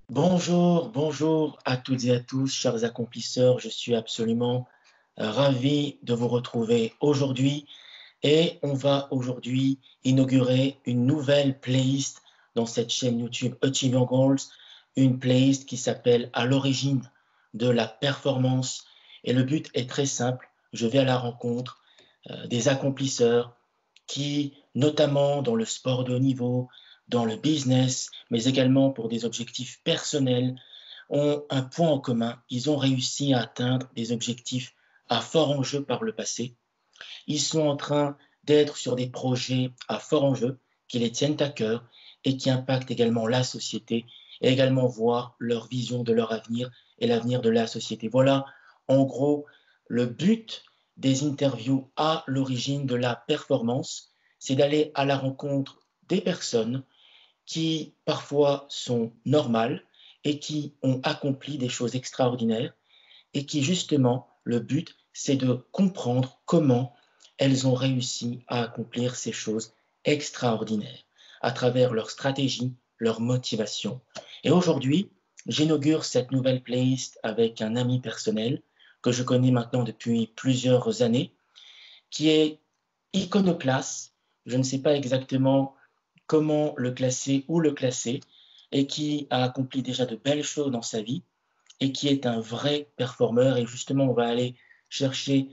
Bonjour, bonjour à toutes et à tous, chers accomplisseurs. Je suis absolument ravi de vous retrouver aujourd'hui et on va aujourd'hui inaugurer une nouvelle playlist dans cette chaîne YouTube Achieve Your Goals, une playlist qui s'appelle À l'origine de la performance. Et le but est très simple, je vais à la rencontre des accomplisseurs qui, notamment dans le sport de haut niveau, dans le business, mais également pour des objectifs personnels, ont un point en commun. Ils ont réussi à atteindre des objectifs à fort enjeu par le passé. Ils sont en train d'être sur des projets à fort enjeu qui les tiennent à cœur et qui impactent également la société et également voir leur vision de leur avenir et l'avenir de la société. Voilà, en gros, le but des interviews à l'origine de la performance, c'est d'aller à la rencontre des personnes qui parfois sont normales et qui ont accompli des choses extraordinaires et qui justement, le but, c'est de comprendre comment elles ont réussi à accomplir ces choses extraordinaires à travers leur stratégie, leur motivation. Et aujourd'hui, j'inaugure cette nouvelle playlist avec un ami personnel que je connais maintenant depuis plusieurs années, qui est iconoclaste. Je ne sais pas exactement comment le classer, où le classer, et qui a accompli déjà de belles choses dans sa vie et qui est un vrai performeur. Et justement, on va aller chercher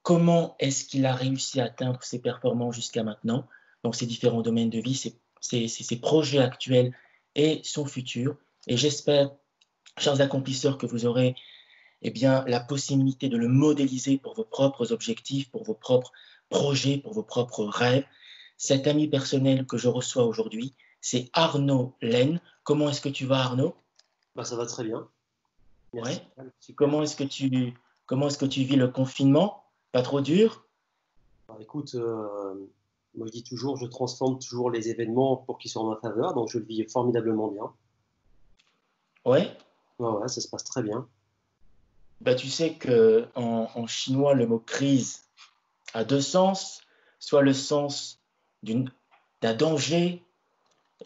comment est-ce qu'il a réussi à atteindre ses performances jusqu'à maintenant dans ses différents domaines de vie, ses projets actuels et son futur. Et j'espère, chers accomplisseurs, que vous aurez la possibilité de le modéliser pour vos propres objectifs, pour vos propres projets, pour vos propres rêves. Cet ami personnel que je reçois aujourd'hui, c'est Arnaud Laine. Comment est-ce que tu vas, Arnaud? Bah, ça va très bien. Merci. Ouais. Super. Comment est-ce que tu vis le confinement? Pas trop dur? Bah, écoute, moi je dis toujours, je transforme toujours les événements pour qu'ils soient en ma faveur, donc je le vis formidablement bien. Ouais. Ouais, ouais, ça se passe très bien. Bah, tu sais que en chinois, le mot crise a deux sens, soit le sens d'une, d'un danger,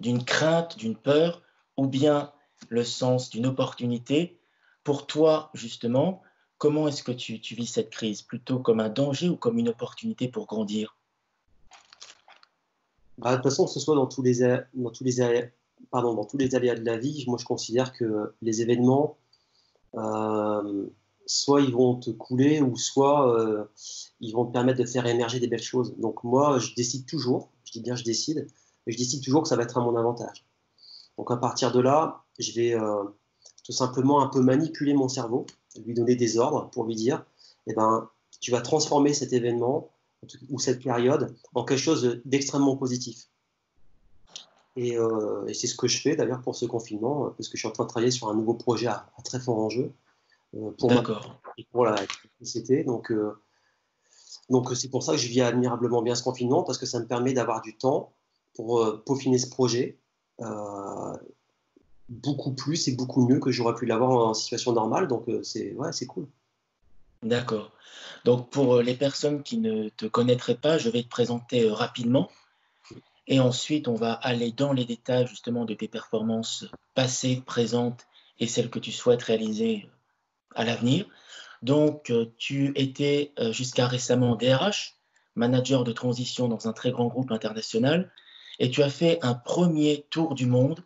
d'une crainte, d'une peur, ou bien le sens d'une opportunité. Pour toi, justement, comment est-ce que tu vis cette crise? Plutôt comme un danger ou comme une opportunité pour grandir? Bah, de toute façon, que ce soit dans tous les aléas de la vie, moi je considère que les événements, euh, soit ils vont te couler, ou soit ils vont te permettre de faire émerger des belles choses. Donc moi, je décide toujours, je dis bien je décide, mais je décide toujours que ça va être à mon avantage. Donc à partir de là, je vais tout simplement un peu manipuler mon cerveau, lui donner des ordres pour lui dire, eh ben, tu vas transformer cet événement ou cette période en quelque chose d'extrêmement positif. Et c'est ce que je fais d'ailleurs pour ce confinement, parce que je suis en train de travailler sur un nouveau projet à très fort enjeu pour ma D'accord. et pour la société. Donc c'est pour ça que je vis admirablement bien ce confinement, parce que ça me permet d'avoir du temps pour peaufiner ce projet. Euh, Beaucoup plus et beaucoup mieux que j'aurais pu l'avoir en situation normale. Donc, c'est ouais, c'est cool. D'accord. Donc, pour les personnes qui ne te connaîtraient pas, je vais te présenter rapidement et ensuite on va aller dans les détails justement de tes performances passées, présentes et celles que tu souhaites réaliser à l'avenir. Donc, tu étais jusqu'à récemment DRH, manager de transition dans un très grand groupe international, et tu as fait un premier tour du monde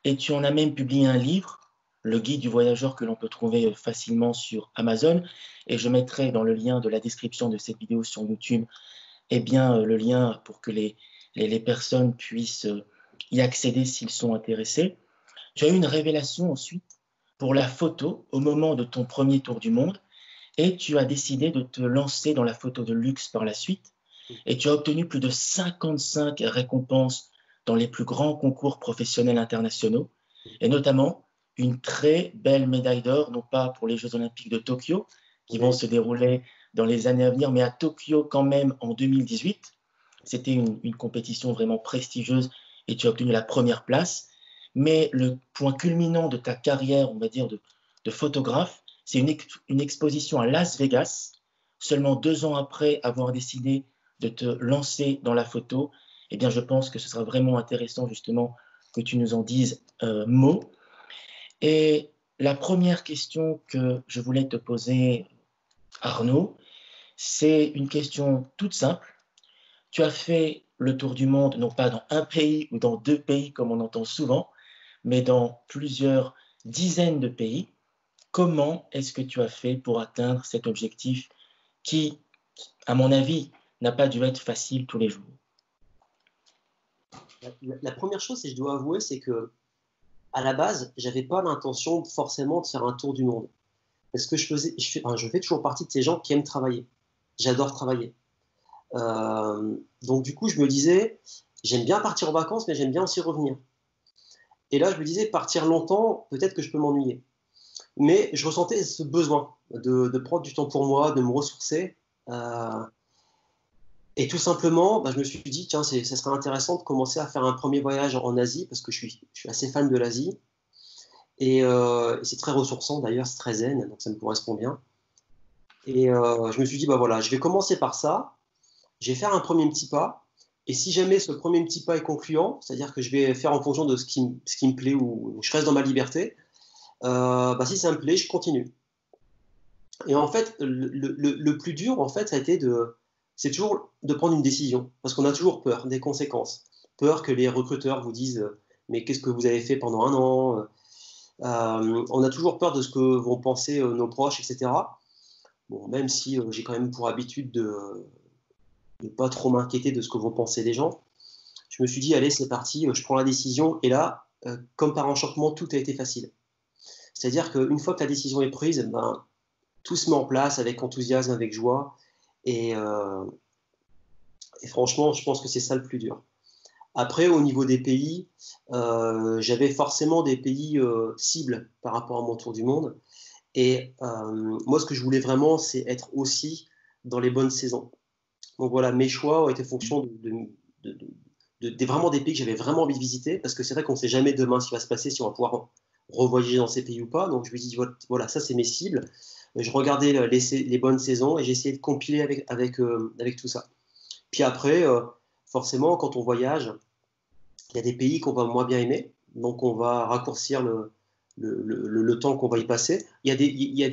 et tu en as même publié un livre, Le guide du voyageur, que l'on peut trouver facilement sur Amazon. Et je mettrai dans le lien de la description de cette vidéo sur YouTube, le lien pour que les personnes puissent y accéder s'ils sont intéressés. Tu as eu une révélation ensuite pour la photo au moment de ton premier tour du monde et tu as décidé de te lancer dans la photo de luxe par la suite et tu as obtenu plus de 55 récompenses dans les plus grands concours professionnels internationaux, et notamment une très belle médaille d'or, non pas pour les Jeux Olympiques de Tokyo, qui vont Oui, se dérouler dans les années à venir, mais à Tokyo quand même en 2018. C'était une compétition vraiment prestigieuse et tu as obtenu la première place. Mais le point culminant de ta carrière, on va dire, de photographe, c'est une exposition à Las Vegas, seulement 2 ans après avoir décidé de te lancer dans la photo. Eh bien, je pense que ce sera vraiment intéressant justement que tu nous en dises mots. Et la première question que je voulais te poser, Arnaud, c'est une question toute simple. Tu as fait le tour du monde, non pas dans un pays ou dans deux pays comme on entend souvent, mais dans plusieurs dizaines de pays. Comment est-ce que tu as fait pour atteindre cet objectif qui, à mon avis, n'a pas dû être facile tous les jours? La première chose, et je dois avouer, c'est que à la base, j'avais pas l'intention forcément de faire un tour du monde. Parce que je fais toujours partie de ces gens qui aiment travailler. J'adore travailler. Donc du coup, je me disais, j'aime bien partir en vacances, mais j'aime bien aussi revenir. Et là, je me disais, partir longtemps, peut-être que je peux m'ennuyer. Mais je ressentais ce besoin de prendre du temps pour moi, de me ressourcer. Et tout simplement, bah, je me suis dit, tiens, ça serait intéressant de commencer à faire un premier voyage en Asie, parce que je suis assez fan de l'Asie. Et c'est très ressourçant d'ailleurs, c'est très zen, donc ça me correspond bien. Et je me suis dit, bah voilà, je vais commencer par ça, je vais faire un premier petit pas, et si jamais ce premier petit pas est concluant, c'est-à-dire que je vais faire en fonction de ce qui me plaît ou je reste dans ma liberté, bah si ça me plaît, je continue. Et en fait, le plus dur, en fait, c'est toujours de prendre une décision, parce qu'on a toujours peur des conséquences, peur que les recruteurs vous disent, mais qu'est-ce que vous avez fait pendant un an? On a toujours peur de ce que vont penser nos proches, etc. Bon, même si j'ai quand même pour habitude de ne pas trop m'inquiéter de ce que vont penser les gens, je me suis dit, allez, c'est parti, je prends la décision. Et là, comme par enchantement, tout a été facile. C'est-à-dire qu'une fois que la décision est prise, ben, tout se met en place avec enthousiasme, avec joie. Et, euh, et franchement, je pense que c'est ça le plus dur. Après, au niveau des pays, j'avais forcément des pays cibles par rapport à mon tour du monde. Et moi, ce que je voulais vraiment, c'est être aussi dans les bonnes saisons. Donc voilà, mes choix ont été fonction vraiment des pays que j'avais vraiment envie de visiter, parce que c'est vrai qu'on ne sait jamais demain ce qui va se passer, si on va pouvoir revoyager dans ces pays ou pas. Donc je me dis, voilà, ça c'est mes cibles. Je regardais les bonnes saisons et j'essayais de compiler avec tout ça. Puis après, forcément, quand on voyage, il y a des pays qu'on va moins bien aimer, donc on va raccourcir le temps qu'on va y passer. Il y a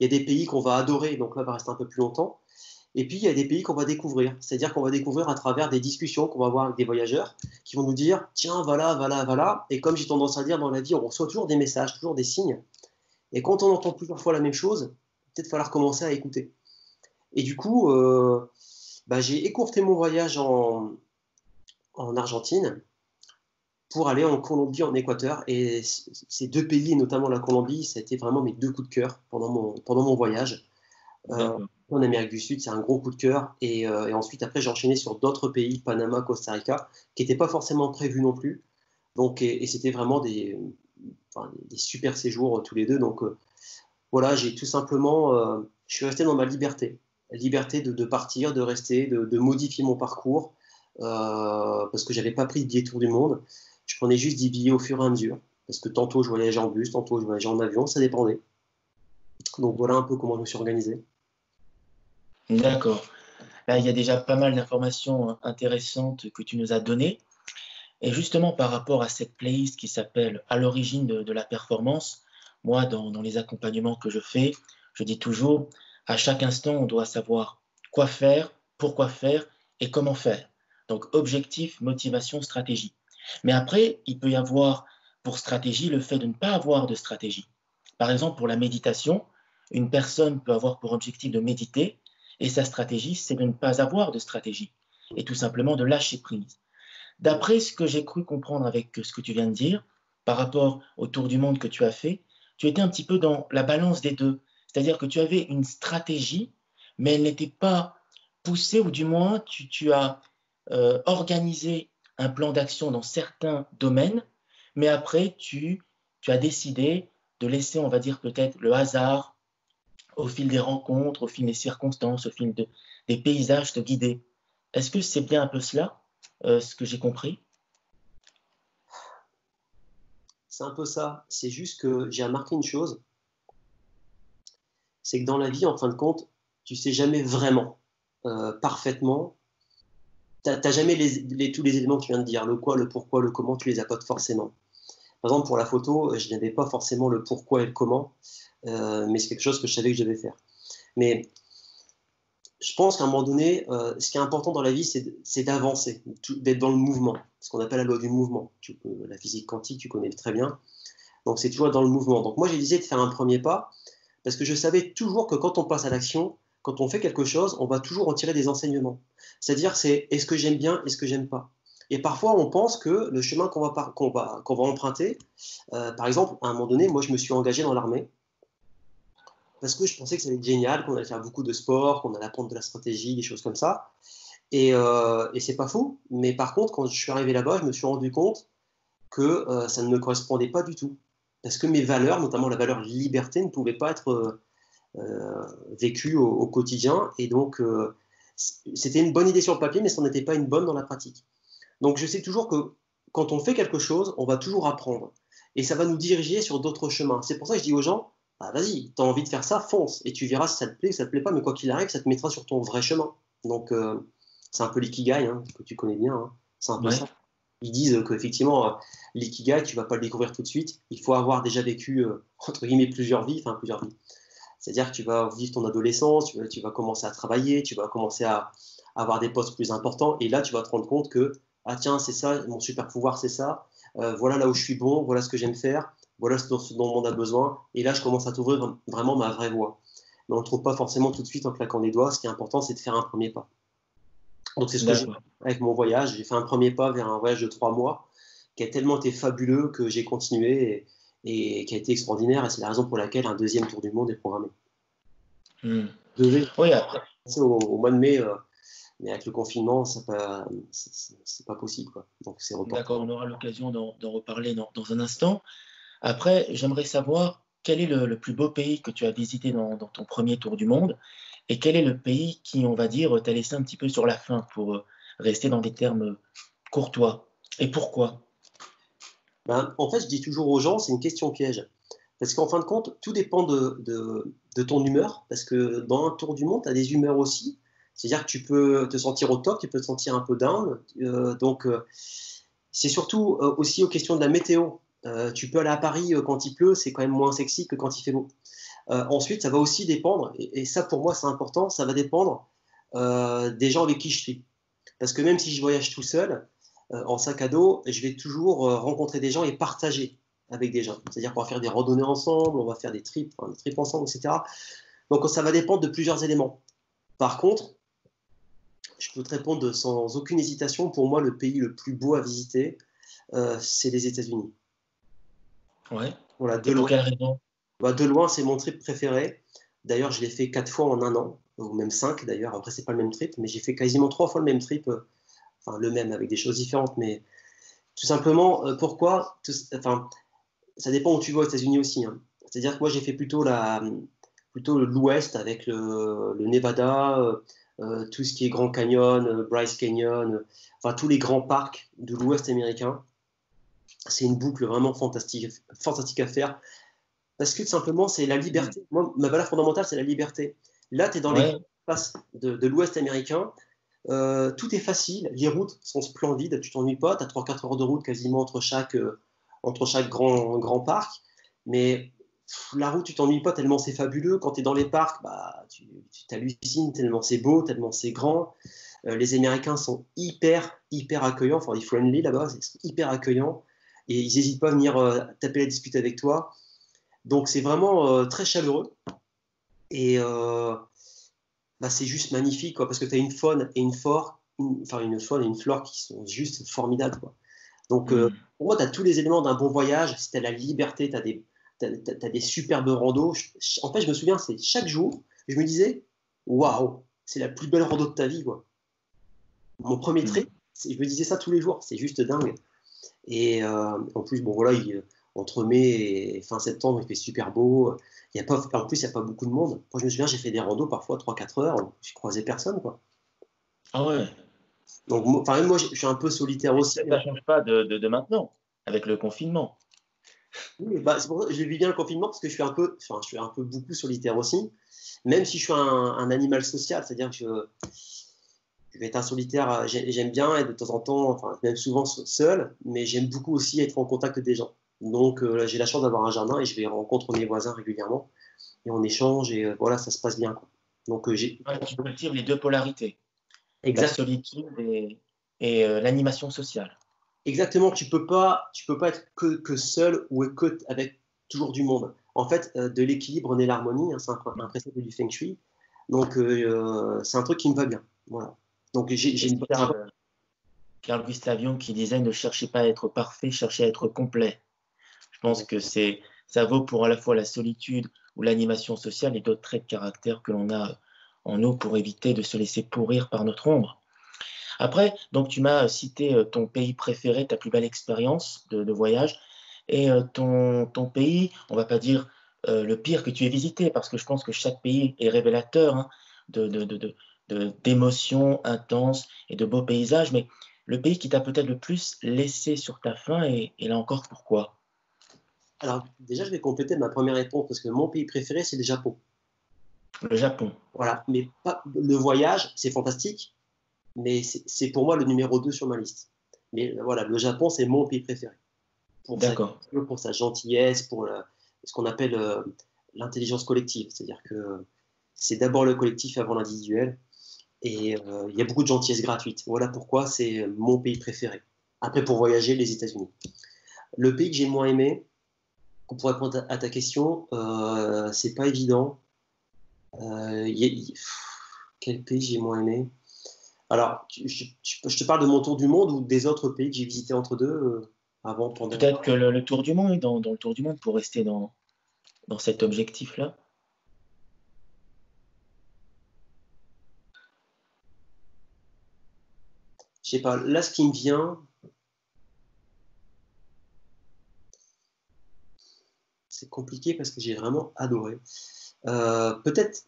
des pays qu'on va adorer, donc là, on va rester un peu plus longtemps. Et puis, il y a des pays qu'on va découvrir, c'est-à-dire qu'on va découvrir à travers des discussions qu'on va avoir avec des voyageurs qui vont nous dire, tiens, voilà, voilà, voilà. Et comme j'ai tendance à dire dans la vie, on reçoit toujours des messages, toujours des signes. Et quand on entend plusieurs fois la même chose, peut-être falloir commencer à écouter. Et du coup, bah, j'ai écourté mon voyage en Argentine pour aller en Colombie, en Équateur. Et ces deux pays, et notamment la Colombie, ça a été vraiment mes deux coups de cœur pendant mon voyage. En Amérique du Sud, c'est un gros coup de cœur. Et ensuite, après, j'ai enchaîné sur d'autres pays, Panama, Costa Rica, qui n'étaient pas forcément prévus non plus. Donc, et c'était vraiment des super séjours tous les deux. Donc, voilà, j'ai tout simplement, je suis resté dans ma liberté. La liberté de partir, de rester, de modifier mon parcours, parce que j'avais pas pris de billet tour du monde. Je prenais juste des billets au fur et à mesure, parce que tantôt je voyageais en bus, tantôt je voyageais en avion, ça dépendait. Donc voilà un peu comment je me suis organisé. D'accord. Là, il y a déjà pas mal d'informations intéressantes que tu nous as données. Et justement, par rapport à cette playlist qui s'appelle À l'origine de la performance, moi, dans les accompagnements que je fais, je dis toujours, à chaque instant, on doit savoir quoi faire, pourquoi faire et comment faire. Donc, objectif, motivation, stratégie. Mais après, il peut y avoir pour stratégie le fait de ne pas avoir de stratégie. Par exemple, pour la méditation, une personne peut avoir pour objectif de méditer et sa stratégie, c'est de ne pas avoir de stratégie et tout simplement de lâcher prise. D'après ce que j'ai cru comprendre avec ce que tu viens de dire, par rapport au tour du monde que tu as fait, tu étais un petit peu dans la balance des deux. C'est-à-dire que tu avais une stratégie, mais elle n'était pas poussée, ou du moins tu as organisé un plan d'action dans certains domaines, mais après tu as décidé de laisser, on va dire peut-être, le hasard au fil des rencontres, au fil des circonstances, des paysages te guider. Est-ce que c'est bien un peu cela, ce que j'ai compris? C'est un peu ça. C'est juste que j'ai remarqué une chose, c'est que dans la vie, en fin de compte, tu sais jamais vraiment, parfaitement. T'as jamais tous les éléments que tu viens de dire, le quoi, le pourquoi, le comment, tu les as pas forcément. Par exemple, pour la photo, je n'avais pas forcément le pourquoi et le comment, mais c'est quelque chose que je savais que je devais faire. Mais je pense qu'à un moment donné, ce qui est important dans la vie, c'est d'avancer, d'être dans le mouvement, ce qu'on appelle la loi du mouvement. La physique quantique, tu connais très bien. Donc, c'est toujours dans le mouvement. Donc, moi, j'ai décidé de faire un premier pas parce que je savais toujours que quand on passe à l'action, quand on fait quelque chose, on va toujours en tirer des enseignements. C'est-à-dire, c'est est-ce que j'aime bien, est-ce que j'aime pas. Et parfois, on pense que le chemin qu'on va emprunter, par exemple, à un moment donné, moi, je me suis engagé dans l'armée parce que je pensais que ça allait être génial, qu'on allait faire beaucoup de sport, qu'on allait apprendre de la stratégie, des choses comme ça. Et c'est pas faux. Mais par contre, quand je suis arrivé là-bas, je me suis rendu compte que ça ne me correspondait pas du tout. Parce que mes valeurs, notamment la valeur liberté, ne pouvaient pas être vécues au quotidien. Et donc, c'était une bonne idée sur le papier, mais ça n'était pas une bonne dans la pratique. Donc, je sais toujours que quand on fait quelque chose, on va toujours apprendre. Et ça va nous diriger sur d'autres chemins. C'est pour ça que je dis aux gens, ah, vas-y, tu as envie de faire ça, fonce. Et tu verras si ça te plaît ou ça te plaît pas. Mais quoi qu'il arrive, ça te mettra sur ton vrai chemin. Donc, c'est un peu l'ikigai, hein, que tu connais bien. Hein. C'est un peu Ouais. ça. Ils disent qu'effectivement, l'ikigai, tu ne vas pas le découvrir tout de suite. Il faut avoir déjà vécu, entre guillemets, plusieurs vies. Enfin, plusieurs vies. C'est-à-dire que tu vas vivre ton adolescence, tu vas commencer à travailler, tu vas commencer à avoir des postes plus importants. Et là, tu vas te rendre compte que, ah tiens, c'est ça, mon super pouvoir, c'est ça. Voilà là où je suis bon, voilà ce que j'aime faire, voilà ce dont le monde a besoin. Et là, je commence à t'ouvrir vraiment ma vraie voie. Mais on ne trouve pas forcément tout de suite en claquant des doigts. Ce qui est important, c'est de faire un premier pas. Donc, c'est ce que j'ai fait D'accord. avec mon voyage. J'ai fait un premier pas vers un voyage de 3 mois qui a tellement été fabuleux que j'ai continué et qui a été extraordinaire. Et c'est la raison pour laquelle un deuxième tour du monde est programmé. Hmm. Je devais Oui, après, commencer au mois de mai, mais avec le confinement, c'est pas possible, quoi. Donc, c'est reporté. d'accord, on aura l'occasion d'en reparler dans un instant. Après, j'aimerais savoir quel est le plus beau pays que tu as visité dans ton premier tour du monde et quel est le pays qui, on va dire, t'a laissé un petit peu sur la faim pour rester dans des termes courtois. Et pourquoi? Ben, en fait, je dis toujours aux gens, c'est une question piège. Parce qu'en fin de compte, tout dépend de ton humeur. Parce que dans un tour du monde, tu as des humeurs aussi. C'est-à-dire que tu peux te sentir au top, tu peux te sentir un peu down. C'est surtout aussi aux questions de la météo. Tu peux aller à Paris quand il pleut, c'est quand même moins sexy que quand il fait beau. Ensuite, ça va aussi dépendre, et ça pour moi c'est important, ça va dépendre des gens avec qui je suis. Parce que même si je voyage tout seul, en sac à dos, je vais toujours rencontrer des gens et partager avec des gens. C'est-à-dire qu'on va faire des randonnées ensemble, on va faire des trips ensemble, etc. Donc ça va dépendre de plusieurs éléments. Par contre, je peux te répondre sans aucune hésitation, pour moi le pays le plus beau à visiter, c'est les États-Unis. Ouais. Voilà, Et de pour loin. quelle raison? Bah, de loin, c'est mon trip préféré. D'ailleurs, je l'ai fait 4 fois en un an, ou même 5 d'ailleurs. Après, c'est pas le même trip, mais j'ai fait quasiment 3 fois le même trip, enfin le même avec des choses différentes. Mais tout simplement, pourquoi enfin, ça dépend où tu vas aux États-Unis aussi. Hein. C'est-à-dire que moi, j'ai fait plutôt l'ouest avec le Nevada, tout ce qui est Grand Canyon, Bryce Canyon, enfin tous les grands parcs de l'ouest américain. C'est une boucle vraiment fantastique, fantastique à faire. Parce que tout simplement, c'est la Hmm. liberté. Moi, ma valeur fondamentale, c'est la liberté. Là, tu es dans les Ouais. grandes passes de l'Ouest américain. Tout est facile. Les routes sont splendides. Tu t'ennuies pas. Tu as 3-4 heures de route quasiment entre chaque grand parc. Mais la route, tu t'ennuies pas tellement c'est fabuleux. Quand tu es dans les parcs, bah, tu t'hallucines tellement c'est beau, tellement c'est grand. Les Américains sont hyper accueillants. Enfin, ils friendly là-bas. C'est hyper accueillants. Et ils n'hésitent pas à venir taper la discute avec toi. Donc c'est vraiment très chaleureux et bah, c'est juste magnifique quoi, parce que tu as une faune et une flore, enfin une faune et une flore qui sont juste formidables quoi. Donc Hmm. pour moi tu as tous les éléments d'un bon voyage, si tu as la liberté, t'as des superbes randos. En fait je me souviens, c'est chaque jour, je me disais waouh, c'est la plus belle rando de ta vie quoi. Mon premier Hmm. trip, je me disais ça tous les jours, c'est juste dingue. Et en plus, bon voilà, entre mai et fin septembre, il fait super beau. Il y a pas, en plus, il n'y a pas beaucoup de monde. Moi, je me souviens, j'ai fait des randos parfois 3-4 heures, je croisais personne. Quoi. Ah ouais. Donc, enfin, même moi, je suis un peu solitaire Mais aussi. ça ne change pas de maintenant, avec le confinement. Oui, bah, c'est pour ça que je vis bien le confinement parce que je suis un peu beaucoup solitaire aussi. Même si je suis un animal social, c'est-à-dire que je vais être un solitaire, j'aime bien être de temps en temps, enfin, même souvent seul, mais j'aime beaucoup aussi être en contact des gens. Donc, j'ai la chance d'avoir un jardin et je vais rencontrer mes voisins régulièrement et on échange et voilà, ça se passe bien, quoi. Donc, Ouais, tu cultives les deux polarités, la exact, solitude et l'animation sociale. exactement, tu peux pas être que seul ou que avec toujours du monde. En fait, de l'équilibre naît l'harmonie, hein, c'est un précepte du Feng Shui. Donc, c'est un truc qui me va bien. Voilà. Donc, Et c'est Carl Gustav Jung qui disait ne cherchez pas à être parfait, cherchez à être complet. Je pense que ça vaut pour à la fois la solitude ou l'animation sociale et d'autres traits de caractère que l'on a en nous pour éviter de se laisser pourrir par notre ombre. Après, donc tu m'as cité ton pays préféré, ta plus belle expérience de voyage, et ton pays, on va pas dire le pire que tu aies visité, parce que je pense que chaque pays est révélateur hein, de, de, de, de- d'émotions intenses et de beaux paysages, mais le pays qui t'a peut-être le plus laissé sur ta faim, et là encore pourquoi? Alors, déjà, je vais compléter ma première réponse parce que mon pays préféré, c'est le Japon. Le Japon. Voilà. Mais pas, le voyage, c'est fantastique, mais c'est pour moi le numéro 2 sur ma liste. Mais voilà, le Japon, c'est mon pays préféré. Pour sa D'accord, culture, pour sa gentillesse, pour ce qu'on appelle l'intelligence collective. C'est-à-dire que c'est d'abord le collectif avant l'individuel. Et il y a beaucoup de gentillesse gratuite. Voilà pourquoi c'est mon pays préféré. Après, pour voyager, les États-Unis. Le pays que j'ai moins aimé, pour répondre à ta question, c'est pas évident. Quel pays j'ai moins aimé? Alors, je te parle de mon tour du monde ou des autres pays que j'ai visités entre deux avant, pendant. peut-être que le tour du monde, dans le tour du monde, pour rester dans cet objectif-là. Je sais pas. Là, ce qui me vient, c'est compliqué parce que j'ai vraiment adoré. Peut-être,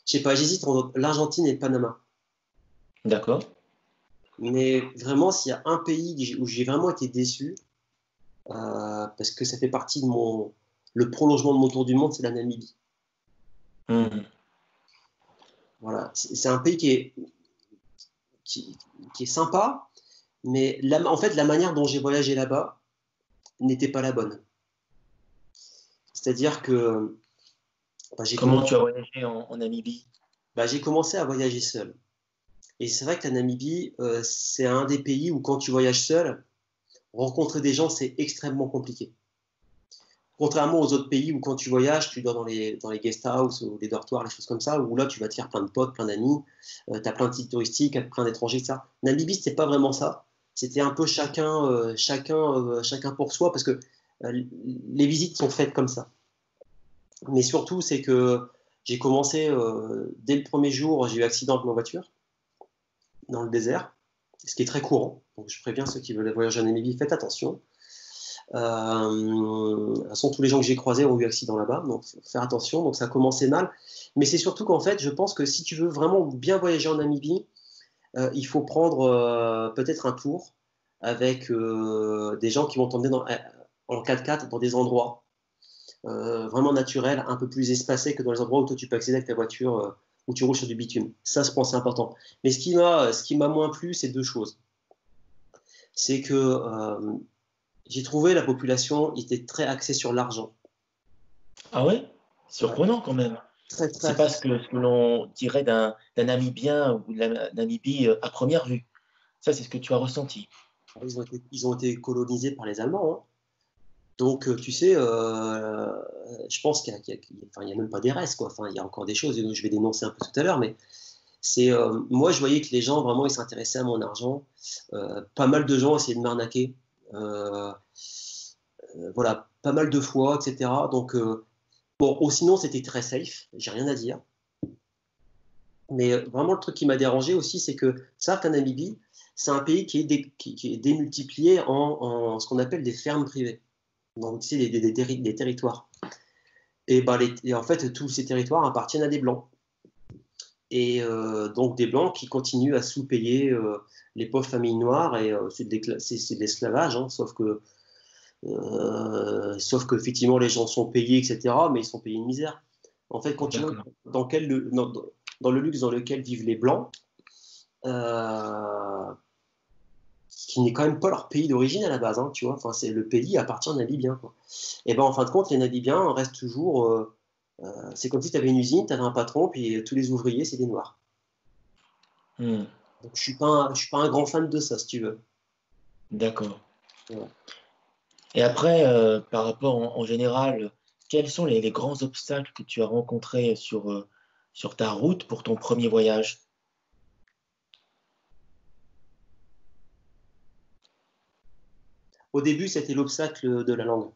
je sais pas, j'hésite entre l'Argentine et le Panama. D'accord. Mais vraiment, s'il y a un pays où j'ai vraiment été déçu, parce que ça fait partie de le prolongement de mon tour du monde, c'est la Namibie. Mhm. Voilà, c'est un pays qui, qui est sympa, mais en fait, la manière dont j'ai voyagé là-bas n'était pas la bonne. C'est-à-dire que bah, Comment tu as voyagé en Namibie? j'ai commencé à voyager seul. Et c'est vrai que la Namibie, c'est un des pays où quand tu voyages seul, rencontrer des gens, c'est extrêmement compliqué. Contrairement aux autres pays où quand tu voyages, tu dors dans les guest houses ou les dortoirs, les choses comme ça, où là tu vas te faire plein de potes, plein d'amis, tu as plein de sites touristiques, plein d'étrangers, etc. Namibie, c'était pas vraiment ça. C'était un peu chacun pour soi, parce que les visites sont faites comme ça. Mais surtout, c'est que j'ai commencé, dès le premier jour, j'ai eu accident avec ma voiture dans le désert, ce qui est très courant. Donc je préviens ceux qui veulent voyager en Namibie, faites attention. De toute façon, tous les gens que j'ai croisés ont eu accident là-bas, donc faut faire attention. Donc ça a commencé mal. Mais c'est surtout qu'en fait, je pense que si tu veux vraiment bien voyager en Namibie, il faut prendre peut-être un tour avec des gens qui vont t'emmener en 4x4 dans des endroits vraiment naturels, un peu plus espacés que dans les endroits où toi tu peux accéder avec ta voiture, où tu roules sur du bitume. Ça, je pense, c'est important. Mais ce qui m'a moins plu, c'est deux choses. C'est que j'ai trouvé la population était très axée sur l'argent. Ah ouais? Ouais, Surprenant quand même. très très C'est pas axée. ce que l'on dirait d'un Namibien ou de la Namibie à première vue. Ça, c'est ce que tu as ressenti. Ils ont été colonisés par les Allemands, hein. Donc, tu sais, je pense enfin, il y a même pas des restes, quoi. Enfin, il y a encore des choses, et je vais dénoncer un peu tout à l'heure, mais moi, je voyais que les gens, vraiment, ils s'intéressaient à mon argent. Pas mal de gens essayaient de m'arnaquer. Euh, voilà, pas mal de fois, etc. Donc, bon, sinon, c'était très safe, j'ai rien à dire. Mais vraiment, le truc qui m'a dérangé aussi, c'est que ça, qu'en Namibie, c'est un pays qui est démultiplié en ce qu'on appelle des fermes privées. Donc, tu sais, des territoires. Et en fait, tous ces territoires appartiennent à des Blancs. Et donc, des Blancs qui continuent à sous-payer les pauvres familles noires. Et c'est de l'esclavage, hein, sauf que effectivement, les gens sont payés, etc. Mais ils sont payés une misère. En fait, quand tu vois D'accord. dans le luxe dans lequel vivent les Blancs, euh, qui n'est quand même pas leur pays d'origine à la base, hein, tu vois. Enfin, le pays appartient aux Namibiens, quoi. Et ben en fin de compte, les Namibiens restent toujours. C'est comme si tu avais une usine, tu avais un patron, puis tous les ouvriers, c'est des Noirs. Hmm. Donc je suis pas un grand fan de ça, si tu veux. D'accord. Voilà. Et après, par rapport en général, quels sont les grands obstacles que tu as rencontrés sur ta route pour ton premier voyage? Au début, c'était l'obstacle de la langue.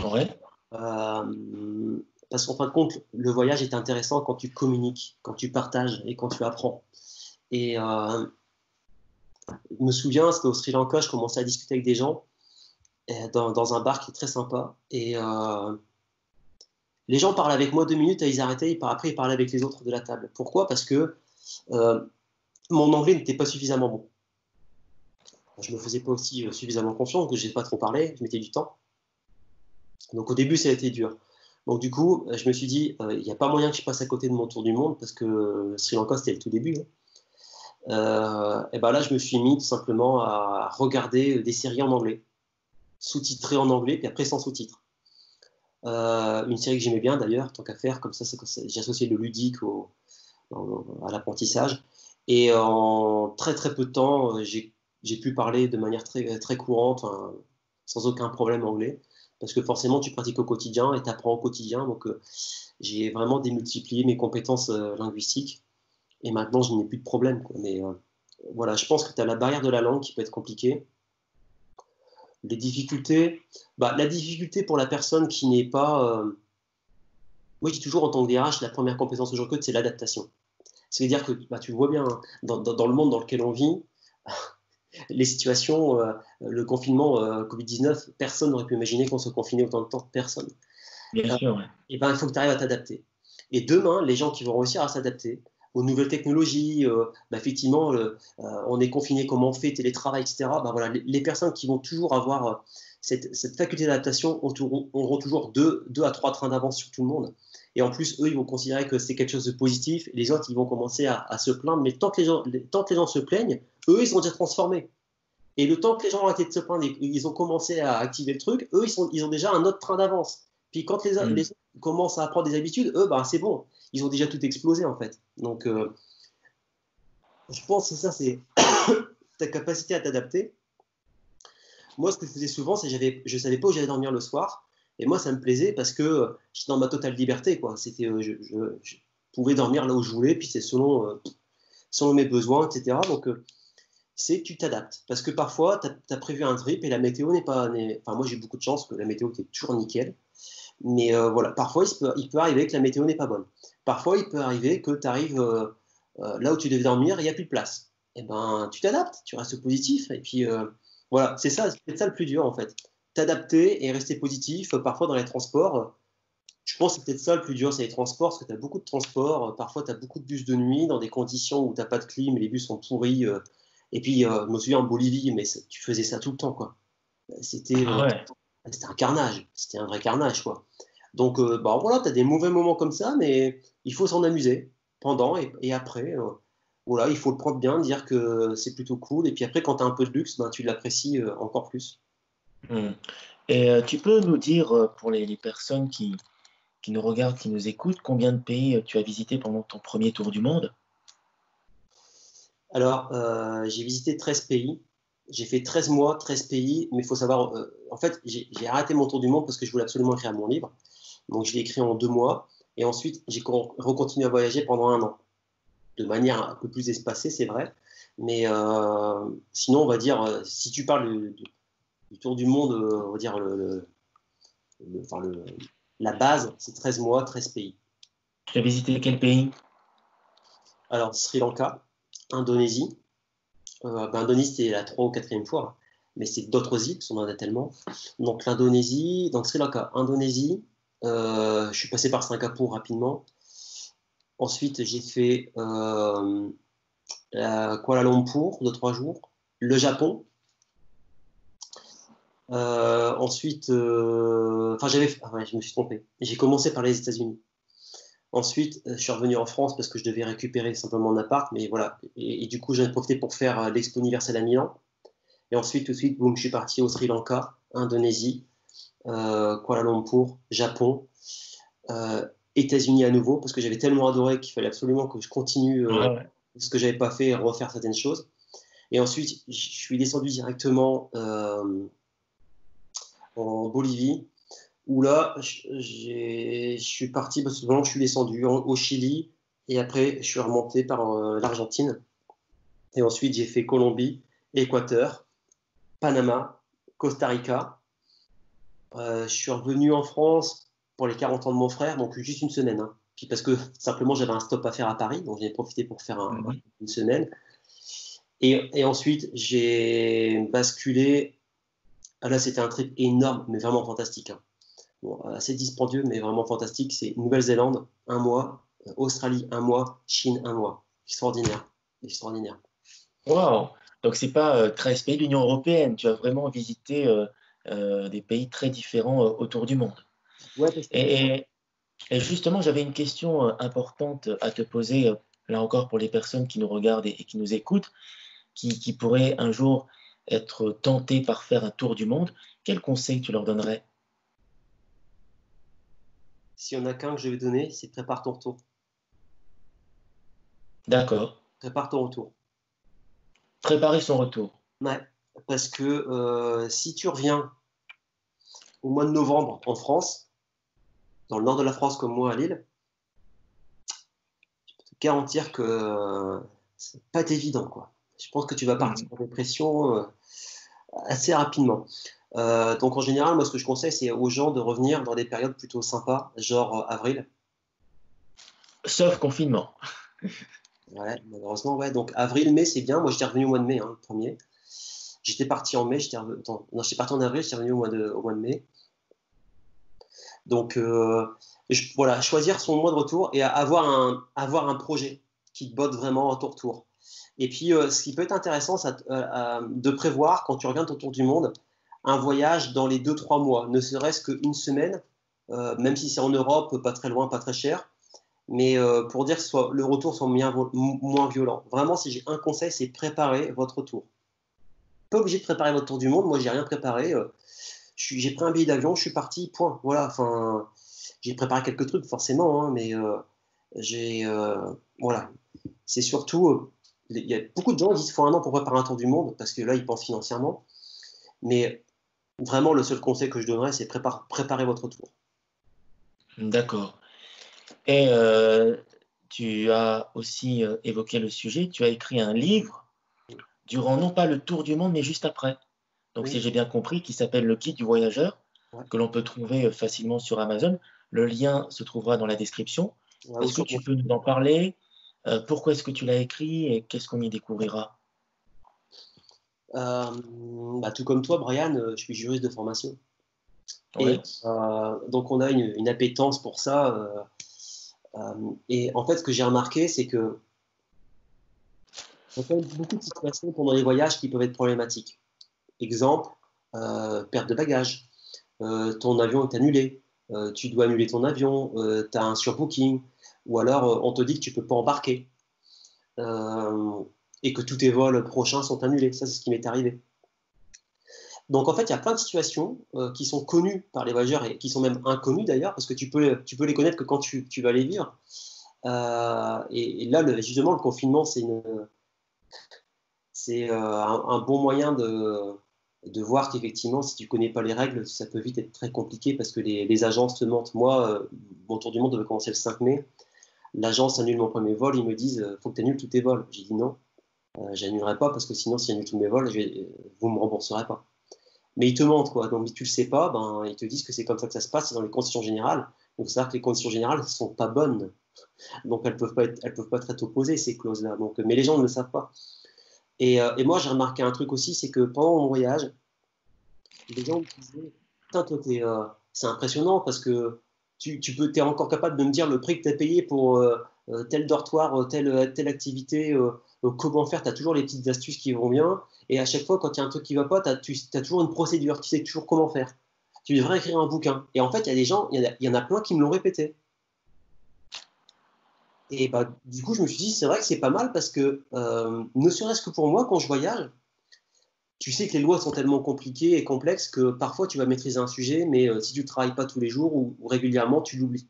Ouais. Parce qu'en fin de compte, le voyage est intéressant quand tu communiques, quand tu partages et quand tu apprends. Et je me souviens, c'était au Sri Lanka, je commençais à discuter avec des gens dans un bar qui est très sympa. Et les gens parlaient avec moi 2 minutes, et ils arrêtaient, et après ils parlaient avec les autres de la table. Pourquoi? Parce que euh, mon anglais n'était pas suffisamment bon. Je me faisais pas aussi suffisamment confiance, que j'ai pas trop parlé, je mettais du temps. Donc au début, ça a été dur. Donc du coup, je me suis dit, il n'y a pas moyen que je passe à côté de mon tour du monde, parce que Sri Lanka, c'était le tout début, hein. Et ben là, je me suis mis tout simplement à regarder des séries en anglais, sous-titrées en anglais, puis après sans sous-titres. Une série que j'aimais bien d'ailleurs, tant qu'à faire, comme ça, j'associais le ludique à l'apprentissage. Et en très très peu de temps, j'ai pu parler de manière très, très courante, hein, sans aucun problème anglais, parce que forcément tu pratiques au quotidien et tu apprends au quotidien. Donc j'ai vraiment démultiplié mes compétences linguistiques et maintenant je n'ai plus de problème, quoi. Mais voilà, je pense que tu as la barrière de la langue qui peut être compliquée. Les difficultés, la difficulté pour la personne qui n'est pas. Moi, je dis toujours en tant que DRH, la première compétence que je recrute, c'est l'adaptation. C'est-à-dire que tu vois bien, hein, dans le monde dans lequel on vit, les situations, le confinement Covid-19, personne n'aurait pu imaginer qu'on se confinait autant de temps, personne. Bien Euh, sûr, ouais. et ben, il faut que tu arrives à t'adapter. Et demain, les gens qui vont réussir à s'adapter aux nouvelles technologies, effectivement, on est confiné, comment on fait, télétravail, etc. Voilà, les personnes qui vont toujours avoir cette faculté d'adaptation auront toujours deux à trois trains d'avance sur tout le monde. Et en plus, eux, ils vont considérer que c'est quelque chose de positif. Et les autres, ils vont commencer à se plaindre. Mais tant que les gens se plaignent, eux, ils sont déjà transformés. Et le temps que les gens ont arrêté de se plaindre, ils ont commencé à activer le truc, eux, ils ont déjà un autre train d'avance. Puis quand les Hmm. autres commencent à apprendre des habitudes, eux, c'est bon. Ils ont déjà tout explosé, en fait. Donc, je pense que ça, c'est ta capacité à t'adapter. Moi, ce que je faisais souvent, c'est que je ne savais pas où j'allais dormir le soir. Et moi, ça me plaisait parce que j'étais dans ma totale liberté, quoi. Je pouvais dormir là où je voulais, puis c'est selon mes besoins, etc. Donc, c'est que tu t'adaptes. Parce que parfois, tu as prévu un trip et la météo n'est pas. Enfin, moi, j'ai beaucoup de chance que la météo était toujours nickel. Mais voilà, parfois, il peut arriver que la météo n'est pas bonne. Parfois, il peut arriver que tu arrives là où tu devais dormir et il n'y a plus de place. Et ben, tu t'adaptes, tu restes positif. Et puis, voilà, c'est ça le plus dur, en fait. T'adapter et rester positif. Parfois, dans les transports, je pense que c'est peut-être ça le plus dur, c'est les transports, parce que tu as beaucoup de transports. Parfois, tu as beaucoup de bus de nuit dans des conditions où tu n'as pas de clim, les bus sont pourris. Et puis, je me souviens en Bolivie, mais tu faisais ça tout le temps, quoi. C'était Ah ouais. c'était un carnage, c'était un vrai carnage, quoi. Donc, voilà, tu as des mauvais moments comme ça, mais il faut s'en amuser pendant et après. Voilà, il faut le prendre bien, dire que c'est plutôt cool. Et puis après, quand tu as un peu de luxe, tu l'apprécies encore plus. Hmm. Et tu peux nous dire, pour les personnes qui nous regardent, qui nous écoutent, combien de pays tu as visité pendant ton premier tour du monde? Alors, j'ai visité 13 pays. J'ai fait 13 mois, 13 pays, mais il faut savoir, en fait, j'ai arrêté mon tour du monde parce que je voulais absolument écrire mon livre. Donc, je l'ai écrit en 2 mois. Et ensuite, j'ai recontinué à voyager pendant un an, de manière un peu plus espacée, c'est vrai. Mais sinon, on va dire, si tu parles du tour du monde, on va dire enfin, la base, c'est 13 mois, 13 pays. Tu as visité quel pays? Alors, Sri Lanka, Indonésie. Indonésie, c'était la 3e ou 4e fois, mais c'est d'autres îles, parce qu'on en a tellement. Donc, l'Indonésie, donc Sri Lanka, Indonésie. Je suis passé par Singapour rapidement. Ensuite, j'ai fait Kuala Lumpur de 3 jours, le Japon. Ensuite, enfin, ouais, je me suis trompé. J'ai commencé par les États-Unis. Ensuite, je suis revenu en France parce que je devais récupérer simplement mon appart, mais voilà. Et du coup, j'en ai profité pour faire l'Expo universelle à Milan. Et ensuite, tout de suite, boum, je suis parti au Sri Lanka, Indonésie, Kuala Lumpur, Japon, États-Unis à nouveau, parce que j'avais tellement adoré qu'il fallait absolument que je continue Ah ouais. ce que j'avais pas fait et refaire certaines choses. Et ensuite, je suis descendu directement en Bolivie, où là, je suis parti, parce que vraiment, je suis descendu au Chili, et après, je suis remonté par l'Argentine. Et ensuite, j'ai fait Colombie, Équateur, Panama, Costa Rica. Je suis revenu en France pour les 40 ans de mon frère, donc juste une semaine, hein. Puis parce que simplement, j'avais un stop à faire à Paris, donc j'ai profité pour faire Mhm. une semaine. Et ensuite, j'ai basculé. Ah, là, c'était un trip énorme, mais vraiment fantastique, hein. Bon, assez dispendieux, mais vraiment fantastique. C'est Nouvelle-Zélande, un mois, Australie, un mois, Chine, un mois. Extraordinaire. Extraordinaire. Wow. Donc, c'est pas 13 pays de l'Union européenne. Tu as vraiment visité des pays très différents autour du monde. Ouais, parce que Et, et- et justement, j'avais une question importante à te poser, là encore pour les personnes qui nous regardent et qui nous écoutent, qui pourraient un jour être tentées par faire un tour du monde. Quel conseil tu leur donnerais? s'il y en a qu'un que je vais donner, c'est prépare ton retour. D'accord. Prépare ton retour. Préparer son retour. Ouais, parce que si tu reviens au mois de novembre en France, dans le nord de la France comme moi à Lille, je peux te garantir que c'est pas évident, quoi. Je pense que tu vas partir Mhm. en dépression assez rapidement. Donc en général, moi ce que je conseille, c'est aux gens de revenir dans des périodes plutôt sympas, genre avril. Sauf confinement. Ouais, malheureusement, ouais. Donc avril, mai, c'est bien. Moi j'étais revenu au mois de mai, hein, le premier. J'étais parti en mai, non, j'étais parti en avril, j'étais revenu au mois de mai. Donc, voilà, choisir son mois de retour et avoir un projet qui te botte vraiment à ton retour. Et puis, ce qui peut être intéressant, c'est de prévoir, quand tu reviens de ton tour du monde, un voyage dans les 2 3 mois, ne serait-ce qu'une semaine, même si c'est en Europe, pas très loin, pas très cher, mais pour dire que le retour soit moins violent. Vraiment, si j'ai un conseil, c'est préparer votre retour. Pas obligé de préparer votre tour du monde, moi, j'ai rien préparé. J'ai pris un billet d'avion, je suis parti, point. Voilà, enfin, j'ai préparé quelques trucs forcément, hein, mais j'ai voilà. C'est surtout, il y a beaucoup de gens qui disent qu'il faut un an pour préparer un tour du monde parce que là ils pensent financièrement, mais vraiment le seul conseil que je donnerais c'est préparer votre tour. D'accord. Et tu as aussi évoqué le sujet. Tu as écrit un livre durant non pas le tour du monde, mais juste après. Donc, Oui, si j'ai bien compris, qui s'appelle Le Guide du voyageur, ouais. que l'on peut trouver facilement sur Amazon. Le lien se trouvera dans la description. Ouais, ou Est-ce que sur mon tu peux site. nous en parler? Pourquoi est-ce que tu l'as écrit et qu'est-ce qu'on y découvrira? Bah, tout comme toi, Brian, je suis juriste de formation. Et Oui. donc on a une appétence pour ça. Et en fait, ce que j'ai remarqué, c'est que il y a quand même beaucoup de situations pendant les voyages qui peuvent être problématiques. Exemple, perte de bagages, ton avion est annulé, tu dois annuler ton avion, tu as un surbooking, ou alors on te dit que tu ne peux pas embarquer euh, et que tous tes vols prochains sont annulés. Ça, c'est ce qui m'est arrivé. Donc en fait, il y a plein de situations qui sont connues par les voyageurs et qui sont même inconnues d'ailleurs, parce que tu peux les connaître que quand tu vas les vivre. Et là, justement, le confinement, c'est un bon moyen de voir qu'effectivement, si tu connais pas les règles, ça peut vite être très compliqué parce que les agences te mentent. Moi, mon tour du monde devait commencer le 5 mai. L'agence annule mon premier vol. Ils me disent faut que tu annules tous tes vols. J'ai dit non, j'annulerai pas parce que sinon, si j'annule tous mes vols, vous me rembourserez pas. Mais ils te mentent, quoi. Donc, si tu le sais pas, ben, ils te disent que c'est comme ça que ça se passe, c'est dans les conditions générales. Donc, c'est-à-dire que les conditions générales ne sont pas bonnes. Donc, elles peuvent pas être opposées, ces clauses-là. Donc, mais les gens ne le savent pas. Et moi, j'ai remarqué un truc aussi, c'est que pendant mon voyage, les gens me disaient, putain, toi, c'est impressionnant parce que t'es encore capable de me dire le prix que tu as payé pour tel dortoir, telle activité, comment faire, tu as toujours les petites astuces qui vont bien. Et à chaque fois, quand il y a un truc qui va pas, tu as toujours une procédure, tu sais toujours comment faire. Tu devrais écrire un bouquin. Et en fait, il y a des gens, il y en a plein qui me l'ont répété. Et bah, du coup, je me suis dit, c'est vrai que c'est pas mal parce que, ne serait-ce que pour moi, quand je voyage, tu sais que les lois sont tellement compliquées et complexes que parfois tu vas maîtriser un sujet, mais si tu ne travailles pas tous les jours ou régulièrement, tu l'oublies.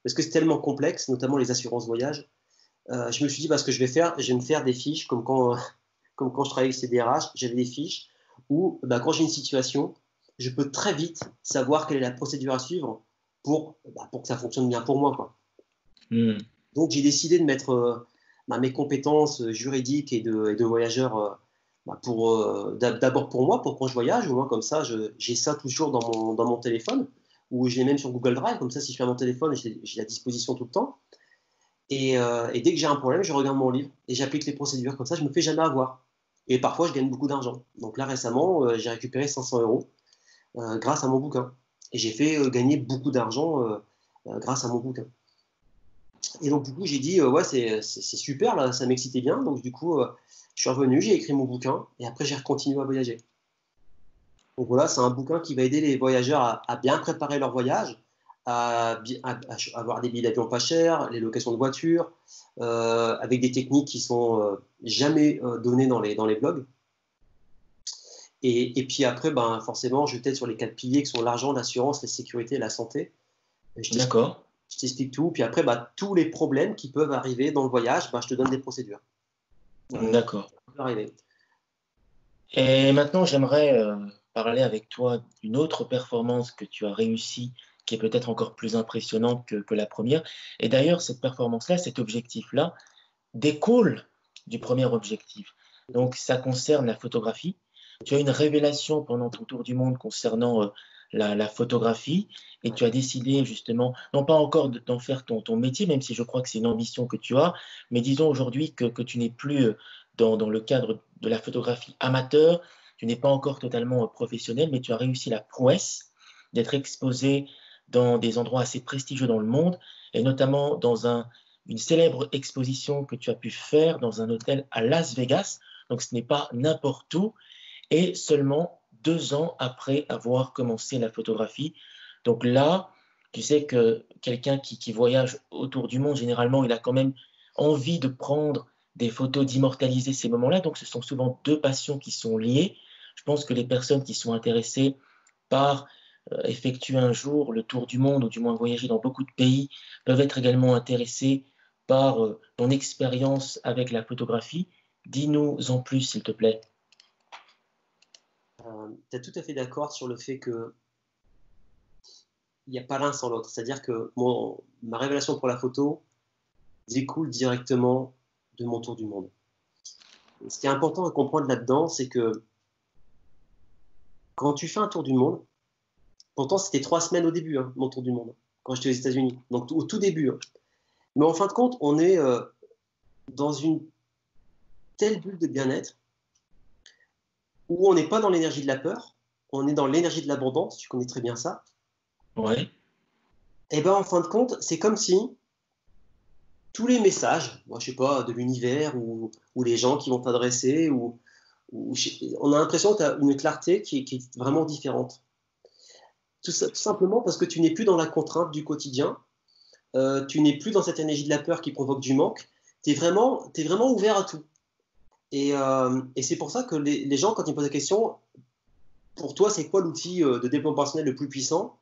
Parce que c'est tellement complexe, notamment les assurances voyage. Je me suis dit, bah, ce que je vais me faire des fiches, comme quand je travaillais avec CDRH, j'avais des fiches où, bah, quand j'ai une situation, je peux très vite savoir quelle est la procédure à suivre pour que ça fonctionne bien pour moi, quoi. Donc, j'ai décidé de mettre mes compétences juridiques et de voyageur d'abord pour moi, pour quand je voyage, au moins comme ça, j'ai ça toujours dans mon téléphone, ou je l'ai même sur Google Drive, comme ça, si je fais mon téléphone, j'ai la disposition tout le temps. Et dès que j'ai un problème, je regarde mon livre et j'applique les procédures. Comme ça, je ne me fais jamais avoir. Et parfois, je gagne beaucoup d'argent. Donc là, récemment, j'ai récupéré 500 euros grâce à mon bouquin. Et j'ai fait gagner beaucoup d'argent grâce à mon bouquin. Et donc, du coup, j'ai dit, ouais, c'est super, là, ça m'excitait bien. Donc, du coup, je suis revenu, j'ai écrit mon bouquin et après, j'ai continué à voyager. Donc voilà, c'est un bouquin qui va aider les voyageurs à bien préparer leur voyage, à avoir des billets d'avion pas chers, les locations de voitures, avec des techniques qui sont jamais données dans les blogs. Et puis après, ben, forcément, je t'aide sur les 4 piliers qui sont l'argent, l'assurance, la sécurité et la santé. D'accord. Je t'explique tout. Puis après, bah, tous les problèmes qui peuvent arriver dans le voyage, bah, je te donne des procédures. Voilà. D'accord. Ça peut arriver. Et maintenant, j'aimerais parler avec toi d'une autre performance que tu as réussi, qui est peut-être encore plus impressionnante que la première. Et d'ailleurs, cette performance-là, cet objectif-là, découle du premier objectif. Donc, ça concerne la photographie. Tu as une révélation pendant ton tour du monde concernant la photographie et Ouais. tu as décidé justement, non pas encore d'en faire ton métier, même si je crois que c'est une ambition que tu as, mais disons aujourd'hui que tu n'es plus dans le cadre de la photographie amateur, tu n'es pas encore totalement professionnel, mais tu as réussi la prouesse d'être exposé dans des endroits assez prestigieux dans le monde et notamment dans une célèbre exposition que tu as pu faire dans un hôtel à Las Vegas. Donc ce n'est pas n'importe où et seulement 2 ans après avoir commencé la photographie. Donc là, tu sais que quelqu'un qui voyage autour du monde, généralement, il a quand même envie de prendre des photos, d'immortaliser ces moments-là. Donc ce sont souvent deux passions qui sont liées. Je pense que les personnes qui sont intéressées par effectuer un jour le tour du monde ou du moins voyager dans beaucoup de pays peuvent être également intéressées par ton expérience avec la photographie. Dis-nous en plus, s'il te plaît. Tu es tout à fait d'accord sur le fait que il n'y a pas l'un sans l'autre. C'est-à-dire que ma révélation pour la photo découle directement de mon tour du monde. Et ce qui est important à comprendre là-dedans, c'est que quand tu fais un tour du monde, pourtant c'était 3 semaines au début, hein, mon tour du monde, quand j'étais aux États-Unis, donc au tout début. Hein. Mais en fin de compte, on est dans une telle bulle de bien-être où on n'est pas dans l'énergie de la peur, on est dans l'énergie de l'abondance, tu connais très bien ça. Ouais. Et bien en fin de compte, c'est comme si tous les messages, moi, je sais pas, de l'univers ou les gens qui vont t'adresser, on a l'impression que tu as une clarté qui est vraiment différente. Tout simplement parce que tu n'es plus dans la contrainte du quotidien, tu n'es plus dans cette énergie de la peur qui provoque du manque, tu es vraiment ouvert à tout. Et c'est pour ça que les gens, quand ils me posent la question, pour toi, c'est quoi l'outil de développement personnel le plus puissant?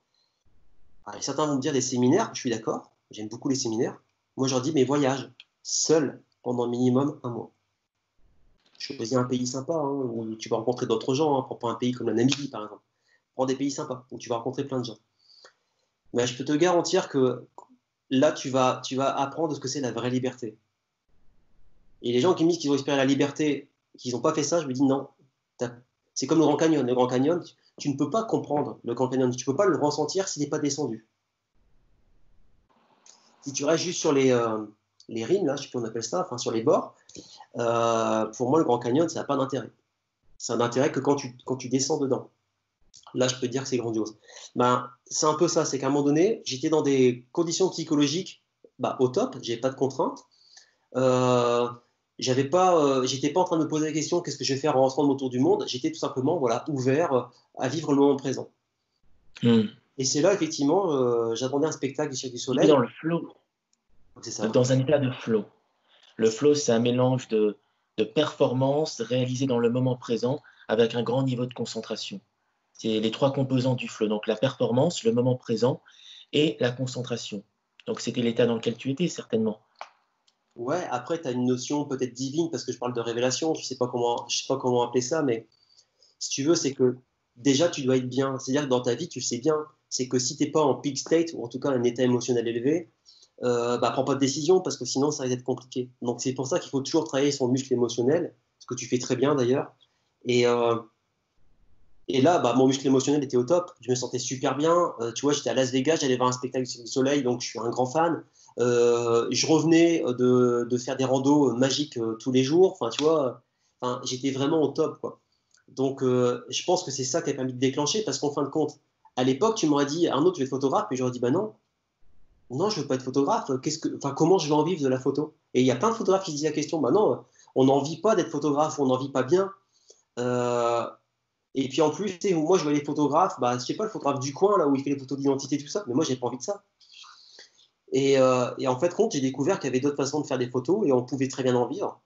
Alors, certains vont me dire des séminaires, je suis d'accord, j'aime beaucoup les séminaires. Moi, je leur dis mes voyages, seul, pendant minimum 1 mois. Choisis un pays sympa, hein, où tu vas rencontrer d'autres gens, hein, prends pas un pays comme la Namibie, par exemple. Prends des pays sympas, où tu vas rencontrer plein de gens. Mais je peux te garantir que là, tu vas apprendre ce que c'est la vraie liberté. Et les gens qui me disent qu'ils ont exprimé la liberté, qu'ils n'ont pas fait ça, je me dis non. C'est comme le Grand Canyon. Le Grand Canyon, tu ne peux pas comprendre le Grand Canyon, tu ne peux pas le ressentir s'il n'est pas descendu. Si tu restes juste sur les rimes, là, je sais plus comment on appelle ça, enfin sur les bords, pour moi, le Grand Canyon, ça n'a pas d'intérêt. Ça n'a d'intérêt que quand tu descends dedans. Là, je peux te dire que c'est grandiose. Ben, c'est un peu ça, c'est qu'à un moment donné, j'étais dans des conditions psychologiques au top, j'avais pas de contraintes. J'étais pas en train de me poser la question qu'est-ce que je vais faire en rentrant de mon tour du monde. J'étais tout simplement ouvert à vivre le moment présent. Et c'est là, effectivement, j'attendais un spectacle du Cirque du Tu es Soleil. dans le flow, C'est ça. dans un état de flow. Le flow, c'est un mélange de performance réalisée dans le moment présent avec un grand niveau de concentration. C'est les trois composants du flow, donc la performance, le moment présent et la concentration. Donc c'était l'état dans lequel tu étais, certainement. Ouais, après, tu as une notion peut-être divine, parce que je parle de révélation, je sais pas comment appeler ça, mais si tu veux, c'est que déjà, tu dois être bien. C'est-à-dire que dans ta vie, tu le sais bien, c'est que si tu n'es pas en peak state, ou en tout cas un état émotionnel élevé, prends pas de décision, parce que sinon, ça risque d'être compliqué. Donc c'est pour ça qu'il faut toujours travailler son muscle émotionnel, ce que tu fais très bien d'ailleurs. Et, euh, et là, mon muscle émotionnel était au top. Je me sentais super bien. Tu vois, j'étais à Las Vegas, j'allais voir un spectacle du soleil, donc je suis un grand fan. Je revenais de faire des randos magiques tous les jours. Enfin, tu vois, j'étais vraiment au top, quoi. Donc, je pense que c'est ça qui a permis de déclencher, parce qu'en fin de compte, à l'époque, tu m'aurais dit, Arnaud, tu veux être photographe? Et j'aurais dit, bah non, non, je veux pas être photographe. Comment je vais en vivre de la photo? Et il y a plein de photographes qui se disent la question, bah non, on n'en vit pas d'être photographe, on n'en vit pas bien. Euh, et puis en plus, tu sais, moi je vois les photographes, je sais pas, le photographe du coin, là où il fait les photos d'identité, tout ça, mais moi j'ai pas envie de ça. Et en fait, compte, j'ai découvert qu'il y avait d'autres façons de faire des photos et on pouvait très bien en vivre.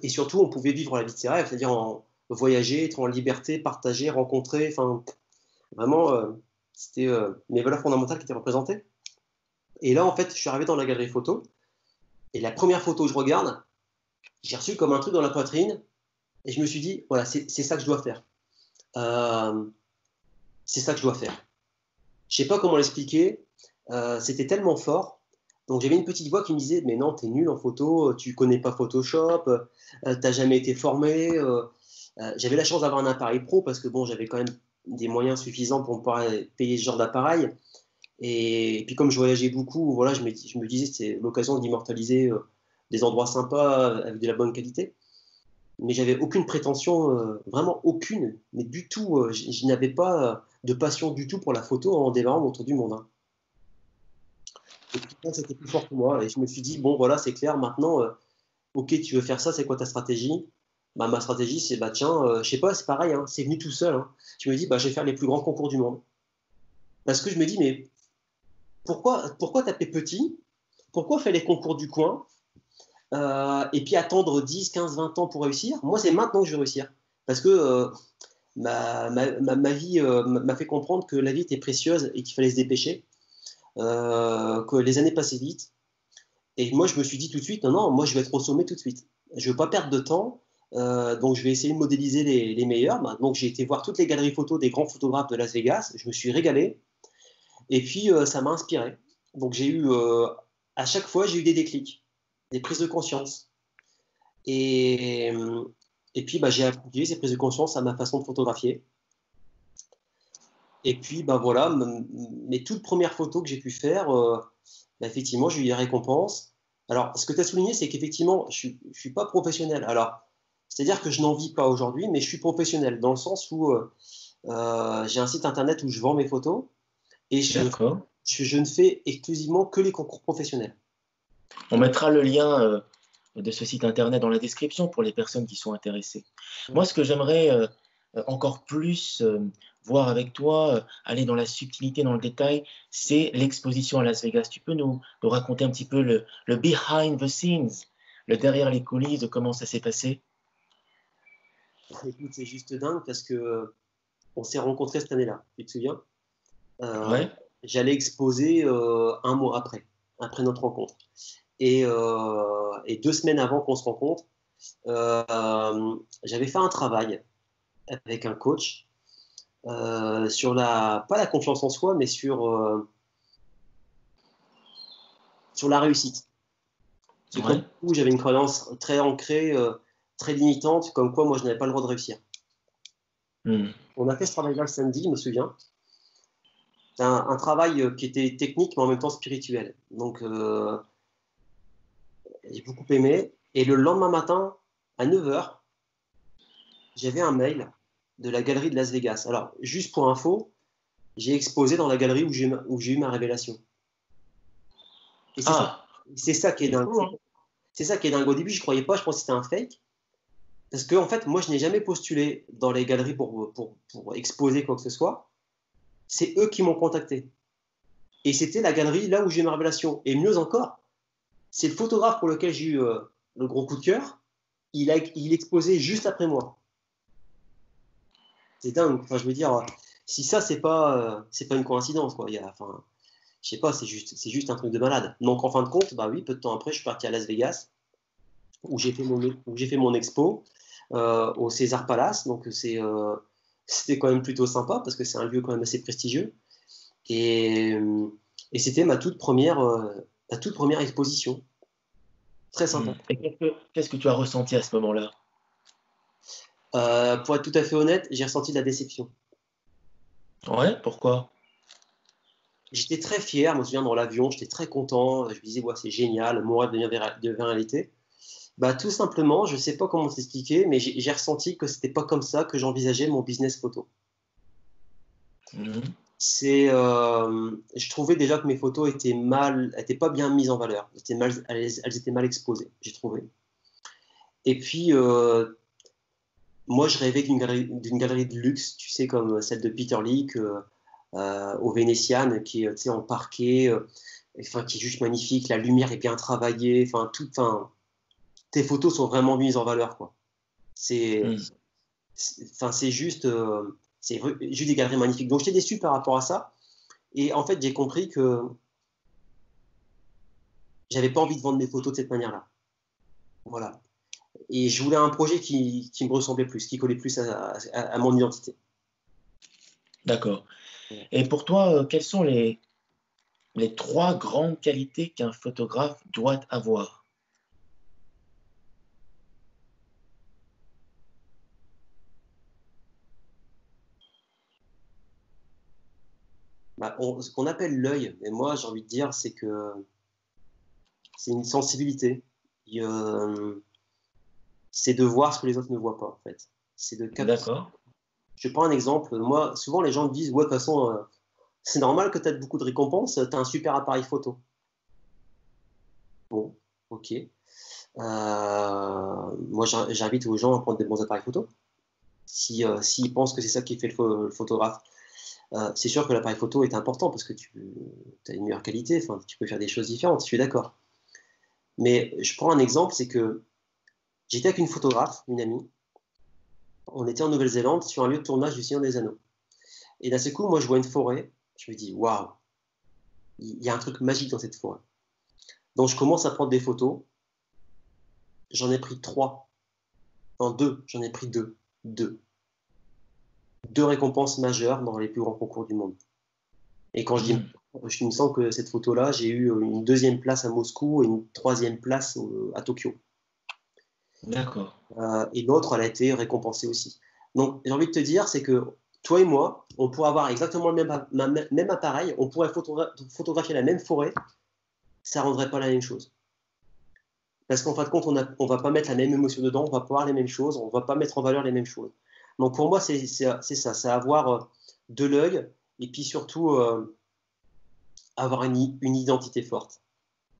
Et surtout, on pouvait vivre la vie de ses rêves, c'est-à-dire voyager, être en liberté, partager, rencontrer, enfin, vraiment, c'était mes valeurs fondamentales qui étaient représentées. Et là, en fait, je suis arrivé dans la galerie photo, et la première photo que je regarde, j'ai reçu comme un truc dans la poitrine, et je me suis dit, voilà, c'est ça que je dois faire. Euh, c'est ça que je dois faire. Je sais pas comment l'expliquer. C'était tellement fort. Donc j'avais une petite voix qui me disait, mais non, t'es nul en photo, tu connais pas Photoshop, t'as jamais été formé. J'avais la chance d'avoir un appareil pro, parce que bon, j'avais quand même des moyens suffisants pour pouvoir payer ce genre d'appareil. Et puis comme je voyageais beaucoup, voilà, je me disais c'était l'occasion d'immortaliser des endroits sympas avec de la bonne qualité. Mais j'avais aucune prétention, vraiment aucune, mais du tout. Je n'avais pas de passion du tout pour la photo en démarrant mon tour du monde, hein. Et puis, c'était plus fort que moi. Et je me suis dit, bon, voilà, c'est clair, maintenant, ok, tu veux faire ça, c'est quoi ta stratégie? Ma stratégie, c'est, tiens, je sais pas, c'est pareil, hein, c'est venu tout seul, hein. Je me dis, je vais faire les plus grands concours du monde. Parce que je me dis, mais pourquoi taper petit? Pourquoi faire les concours du coin? Et puis attendre 10, 15, 20 ans pour réussir? Moi, c'est maintenant que je vais réussir. Parce que ma vie m'a fait comprendre que la vie était précieuse et qu'il fallait se dépêcher, que les années passaient vite. Et moi, je me suis dit tout de suite, non, non, moi, je vais être au sommet tout de suite. Je ne veux pas perdre de temps, donc je vais essayer de modéliser les meilleurs. Donc, j'ai été voir toutes les galeries photos des grands photographes de Las Vegas. Je me suis régalé. Et puis, ça m'a inspiré. Donc, à chaque fois, j'ai eu des déclics, des prises de conscience. Et, et puis, j'ai appliqué ces prises de conscience à ma façon de photographier. Et puis, voilà, mes toutes premières photos que j'ai pu faire, effectivement, j'ai eu des récompenses. Alors, ce que tu as souligné, c'est qu'effectivement, je ne suis pas professionnel. Alors, c'est-à-dire que je n'en vis pas aujourd'hui, mais je suis professionnel dans le sens où j'ai un site internet où je vends mes photos et D'accord. je ne fais exclusivement que les concours professionnels. On mettra le lien de ce site internet dans la description pour les personnes qui sont intéressées. Moi, ce que j'aimerais encore plus voir avec toi, aller dans la subtilité, dans le détail, c'est l'exposition à Las Vegas. Tu peux nous raconter un petit peu le behind the scenes, le derrière les coulisses de comment ça s'est passé? Écoute, c'est juste dingue parce que on s'est rencontrés cette année-là, tu te souviens? Euh, Ouais, J'allais exposer un mois après notre rencontre. Et 2 semaines avant qu'on se rencontre, j'avais fait un travail avec un coach sur pas la confiance en soi, mais sur la réussite. C'est comme ouais. où j'avais une croyance très ancrée, très limitante, comme quoi moi je n'avais pas le droit de réussir. Hmm. On a fait ce travail-là le samedi, je me souviens. C'est un travail qui était technique, mais en même temps spirituel. Donc j'ai beaucoup aimé. Et le lendemain matin, à 9 h, j'avais un mail de la galerie de Las Vegas. Alors, juste pour info, j'ai exposé dans la galerie où j'ai eu ma révélation. Et Ah, c'est ça qui est c'est dingue. fou, hein? C'est ça qui est dingue. Au début, je ne croyais pas, je pensais que c'était un fake. Parce que, en fait, moi, je n'ai jamais postulé dans les galeries pour exposer quoi que ce soit. C'est eux qui m'ont contacté. Et c'était la galerie là où j'ai eu ma révélation. Et mieux encore, c'est le photographe pour lequel j'ai eu le gros coup de cœur. Il exposait juste après moi. C'est dingue. Enfin, je veux dire, si ça, c'est pas une coïncidence, quoi. Enfin, je sais pas, c'est juste un truc de malade. Donc, en fin de compte, bah oui, peu de temps après, je suis parti à Las Vegas, où j'ai fait mon expo au César Palace. Donc, c'était quand même plutôt sympa parce que c'est un lieu quand même assez prestigieux. Et, et c'était ma toute première exposition. Très sympa. Et qu'est-ce que tu as ressenti à ce moment-là? Pour être tout à fait honnête, j'ai ressenti de la déception. Ouais, pourquoi? J'étais très fier, je me souviens dans l'avion, j'étais très content, je me disais, ouais, c'est génial, mon rêve devient réalité. Bah, tout simplement, je ne sais pas comment t'expliquer, mais j'ai ressenti que c'était pas comme ça que j'envisageais mon business photo. Mhm. Je trouvais déjà que mes photos étaient pas bien mises en valeur, elles étaient mal exposées, j'ai trouvé. Et puis, moi, je rêvais d'une galerie de luxe, tu sais, comme celle de Peter Lee, au Vénitiane, qui est, tu sais, en parquet, enfin, qui est juste magnifique, la lumière est bien travaillée, enfin, tes photos sont vraiment mises en valeur, quoi. C'est, Mhm. enfin, juste des galeries magnifiques. Donc, j'étais déçu par rapport à ça. Et en fait, j'ai compris que j'avais pas envie de vendre mes photos de cette manière-là. Voilà. Et je voulais un projet qui me ressemblait plus, qui collait plus à mon identité. D'accord. Voilà. Et pour toi, quelles sont les trois grandes qualités qu'un photographe doit avoir? Bah, ce qu'on appelle l'œil, et moi, j'ai envie de dire, c'est que c'est une sensibilité. Et, c'est de voir ce que les autres ne voient pas, en fait. C'est de capter. D'accord. Je prends un exemple. Moi, souvent, les gens me disent, ouais, de toute façon, c'est normal que tu aies beaucoup de récompenses, tu as un super appareil photo. Bon, ok. Moi, j'invite aux gens à prendre des bons appareils photo. S'ils pensent que c'est ça qui fait le photographe. C'est sûr que l'appareil photo est important parce que tu as une meilleure qualité, enfin, tu peux faire des choses différentes, je suis d'accord. Mais je prends un exemple, c'est que j'étais avec une photographe, une amie, on était en Nouvelle-Zélande sur un lieu de tournage du Seigneur des Anneaux. Et d'un seul coup, moi, je vois une forêt, je me dis, waouh, il y a un truc magique dans cette forêt. Donc, je commence à prendre des photos, j'en ai pris trois, non, deux, j'en ai pris deux, deux. Deux récompenses majeures dans les plus grands concours du monde. Et quand je dis, Mhm. je me sens que cette photo-là, j'ai eu une deuxième place à Moscou et une troisième place à Tokyo. D'accord. Et l'autre, elle a été récompensée aussi. Donc, j'ai envie de te dire, c'est que toi et moi, on pourrait avoir exactement le même appareil, on pourrait photographier la même forêt, ça ne rendrait pas la même chose. Parce qu'en fin de compte, on ne va pas mettre la même émotion dedans, on va pas voir les mêmes choses, on ne va pas mettre en valeur les mêmes choses. Donc, pour moi, c'est ça, c'est avoir de l'œil et puis surtout avoir une identité forte.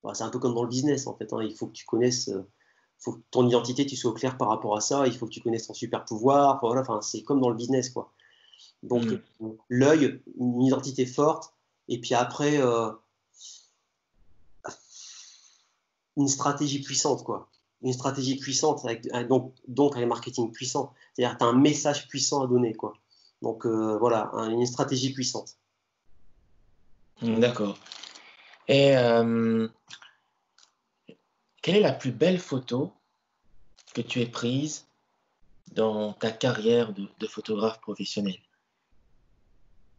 Voilà, c'est un peu comme dans le business, en fait, hein. Il faut que tu connaisses faut que ton identité, tu sois au clair par rapport à ça. Il faut que tu connaisses ton super pouvoir. Voilà, enfin, c'est comme dans le business, quoi. Donc, Mhm. l'œil, une identité forte, et puis après, une stratégie puissante, quoi. Une stratégie puissante, donc un marketing puissant. C'est-à-dire que tu as un message puissant à donner, quoi. Donc, voilà, une stratégie puissante. D'accord. Et quelle est la plus belle photo que tu aies prise dans ta carrière de photographe professionnel?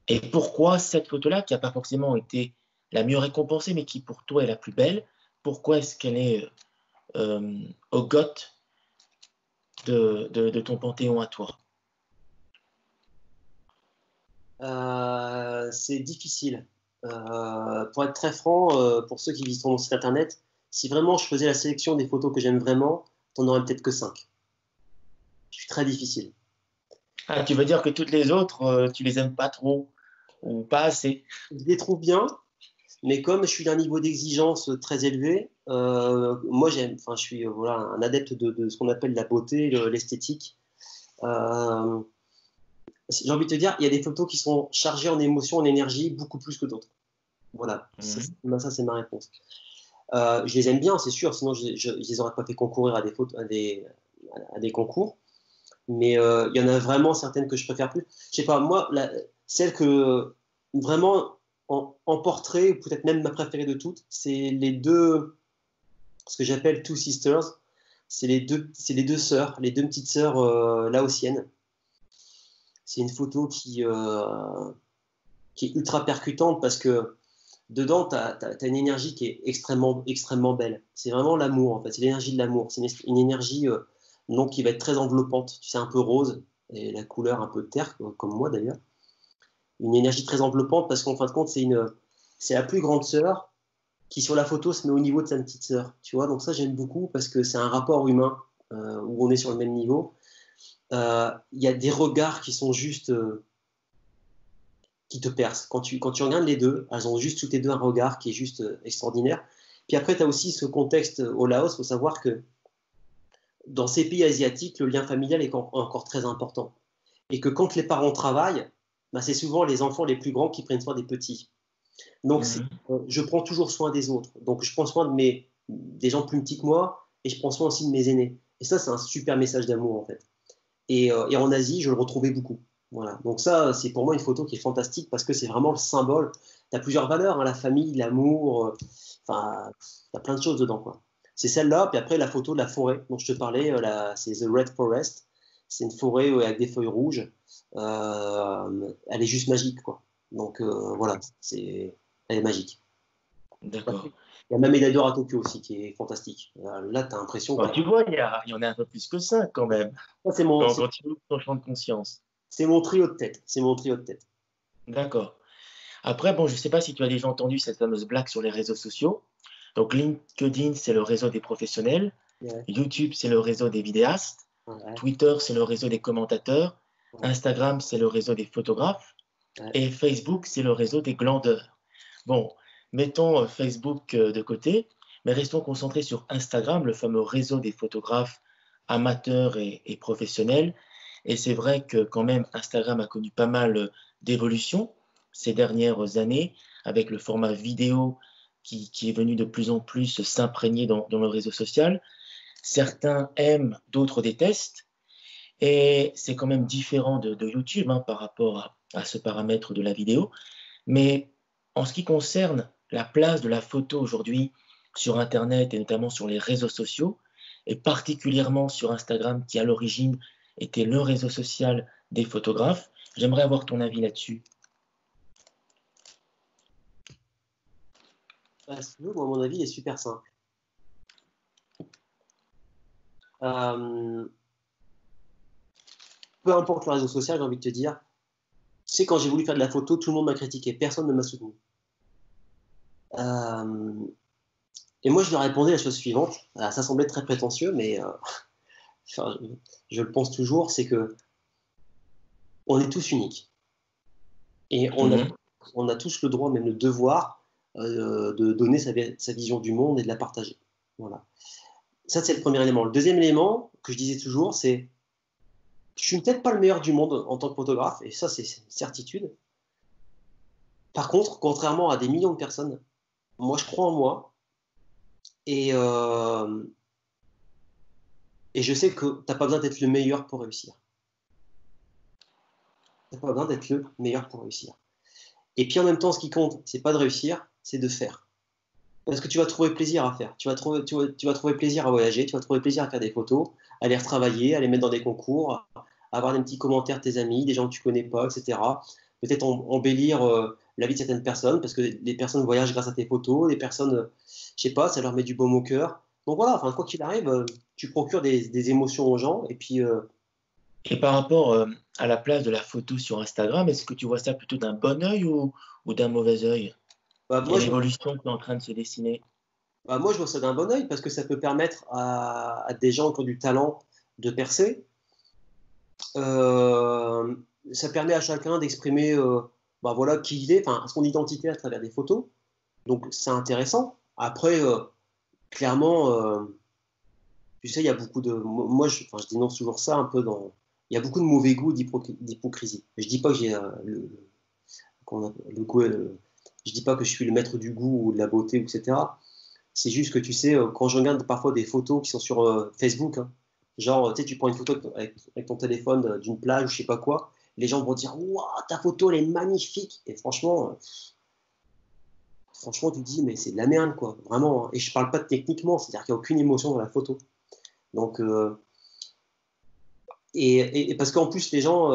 Et pourquoi cette photo-là, qui n'a pas forcément été la mieux récompensée, mais qui pour toi est la plus belle, pourquoi est-ce qu'elle est au GOT de ton panthéon à toi? C'est difficile. Pour être très franc, pour ceux qui visitent mon site internet, si vraiment je faisais la sélection des photos que j'aime vraiment, t'en aurais peut-être que 5. Je suis très difficile. Ah, tu veux dire que toutes les autres, tu les aimes pas trop ou pas assez? Je les trouve bien, mais comme je suis d'un niveau d'exigence très élevé, moi enfin, je suis voilà, un adepte de ce qu'on appelle la beauté, l'esthétique. Euh, j'ai envie de te dire, il y a des photos qui sont chargées en émotion, en énergie, beaucoup plus que d'autres. Voilà, Mhm. ça c'est ma réponse. Je les aime bien, c'est sûr, sinon je ne les aurais pas fait concourir à des concours. Mais il y en a vraiment certaines que je préfère plus. Je sais pas, moi, celle que vraiment en portrait, ou peut-être même ma préférée de toutes, c'est les deux, ce que j'appelle Two Sisters. C'est les deux sœurs, les deux petites sœurs laotiennes. C'est une photo qui est ultra percutante parce que dedans, tu as une énergie qui est extrêmement, extrêmement belle. C'est vraiment l'amour, en fait. C'est l'énergie de l'amour. C'est une énergie donc, qui va être très enveloppante. Tu sais, un peu rose, et la couleur un peu terre, comme moi d'ailleurs. Une énergie très enveloppante parce qu'en fin de compte, c'est la plus grande sœur qui, sur la photo, se met au niveau de sa petite sœur. Tu vois, donc ça, j'aime beaucoup parce que c'est un rapport humain où on est sur le même niveau. Il y a des regards qui sont juste. Qui te percent. Quand tu regardes les deux, elles ont juste toutes les deux un regard qui est juste extraordinaire. Puis après, tu as aussi ce contexte au Laos. Il faut savoir que dans ces pays asiatiques, le lien familial est encore très important. Et que quand les parents travaillent, bah, c'est souvent les enfants les plus grands qui prennent soin des petits. Donc, je prends toujours soin des autres. Donc, je prends soin des gens plus petits que moi et je prends soin aussi de mes aînés. Et ça, c'est un super message d'amour, en fait. Et en Asie, je le retrouvais beaucoup. Voilà. Donc ça, c'est pour moi une photo qui est fantastique parce que c'est vraiment le symbole. Tu as plusieurs valeurs, hein, la famille, l'amour, enfin, il y a plein de choses dedans, quoi. C'est celle-là, puis après la photo de la forêt dont je te parlais, c'est The Red Forest. C'est une forêt avec des feuilles rouges. Elle est juste magique, quoi. Donc voilà, elle est magique. D'accord. Il y a ma médaille d'or à Tokyo aussi qui est fantastique. Là, tu as l'impression Bon, que tu vois, il y en a un peu plus que ça quand même. ça, c'est mon, Quand tu ouvres ton champ de conscience. c'est mon trio de tête. C'est mon trio de tête. D'accord. Après, bon, je ne sais pas si tu as déjà entendu cette fameuse blague sur les réseaux sociaux. Donc, LinkedIn, c'est le réseau des professionnels. Ouais, YouTube, c'est le réseau des vidéastes. ouais, Twitter, c'est le réseau des commentateurs. ouais, Instagram, c'est le réseau des photographes. ouais. Et Facebook, c'est le réseau des glandeurs. Bon, mettons Facebook de côté, mais restons concentrés sur Instagram, le fameux réseau des photographes amateurs et professionnels. Et c'est vrai que quand même, Instagram a connu pas mal d'évolutions ces dernières années, avec le format vidéo qui est venu de plus en plus s'imprégner dans le réseau social. Certains aiment, d'autres détestent. Et c'est quand même différent de YouTube hein, par rapport à ce paramètre de la vidéo. Mais en ce qui concerne la place de la photo aujourd'hui sur Internet et notamment sur les réseaux sociaux, et particulièrement sur Instagram qui à l'origine était le réseau social des photographes, j'aimerais avoir ton avis là-dessus. Bah, si tu veux, moi, mon avis est super simple. Euh, peu importe le réseau social, j'ai envie de te dire, tu sais, quand j'ai voulu faire de la photo, tout le monde m'a critiqué, personne ne m'a soutenu. Euh, et moi, je leur répondais la chose suivante. Alors, ça semblait très prétentieux, mais enfin, je le pense toujours, c'est que on est tous uniques et Mhm. on a tous le droit, même le devoir, de donner sa vision du monde et de la partager. Voilà. Ça, c'est le premier élément. Le deuxième élément que je disais toujours, c'est je suis peut-être pas le meilleur du monde en tant que photographe, et ça, c'est une certitude. Par contre, contrairement à des millions de personnes, moi, je crois en moi, et, euh, et je sais que tu n'as pas besoin d'être le meilleur pour réussir. Tu n'as pas besoin d'être le meilleur pour réussir. Et puis en même temps, ce qui compte, c'est pas de réussir, c'est de faire. Parce que tu vas trouver plaisir à faire. Tu vas trouver plaisir à voyager, tu vas trouver plaisir à faire des photos, à les retravailler, à les mettre dans des concours, à avoir des petits commentaires de tes amis, des gens que tu connais pas, etc. Peut-être embellir la vie de certaines personnes, parce que les personnes voyagent grâce à tes photos, les personnes, je sais pas, ça leur met du baume au cœur. Donc voilà, enfin, quoi qu'il arrive, tu procures des émotions aux gens, et puis Et par rapport à la place de la photo sur Instagram, est-ce que tu vois ça plutôt d'un bon œil ou d'un mauvais œil? bah, Et l'évolution qui est en train de se dessiner? moi, je vois ça d'un bon œil, parce que ça peut permettre à des gens qui ont du talent de percer. Euh, Ça permet à chacun d'exprimer bah voilà, qui il est, enfin, son identité à travers des photos. Donc c'est intéressant. Après, clairement, tu sais, il y a beaucoup de. Moi, enfin, je dénonce toujours ça un peu dans. Il y a beaucoup de mauvais goût, d'hypocrisie. Je dis pas que j'ai le goût. Je dis pas que je suis le maître du goût ou de la beauté, etc. C'est juste que tu sais, quand je regarde parfois des photos qui sont sur Facebook, hein, Genre, tu sais, tu prends une photo avec ton téléphone d'une plage ou je sais pas quoi. Les gens vont dire, waouh, ta photo, elle est magnifique. Et franchement, tu te dis, mais c'est de la merde, quoi. Vraiment, hein. Et je parle pas de techniquement, c'est-à-dire qu'il n'y a aucune émotion dans la photo. Donc, et parce qu'en plus, les gens,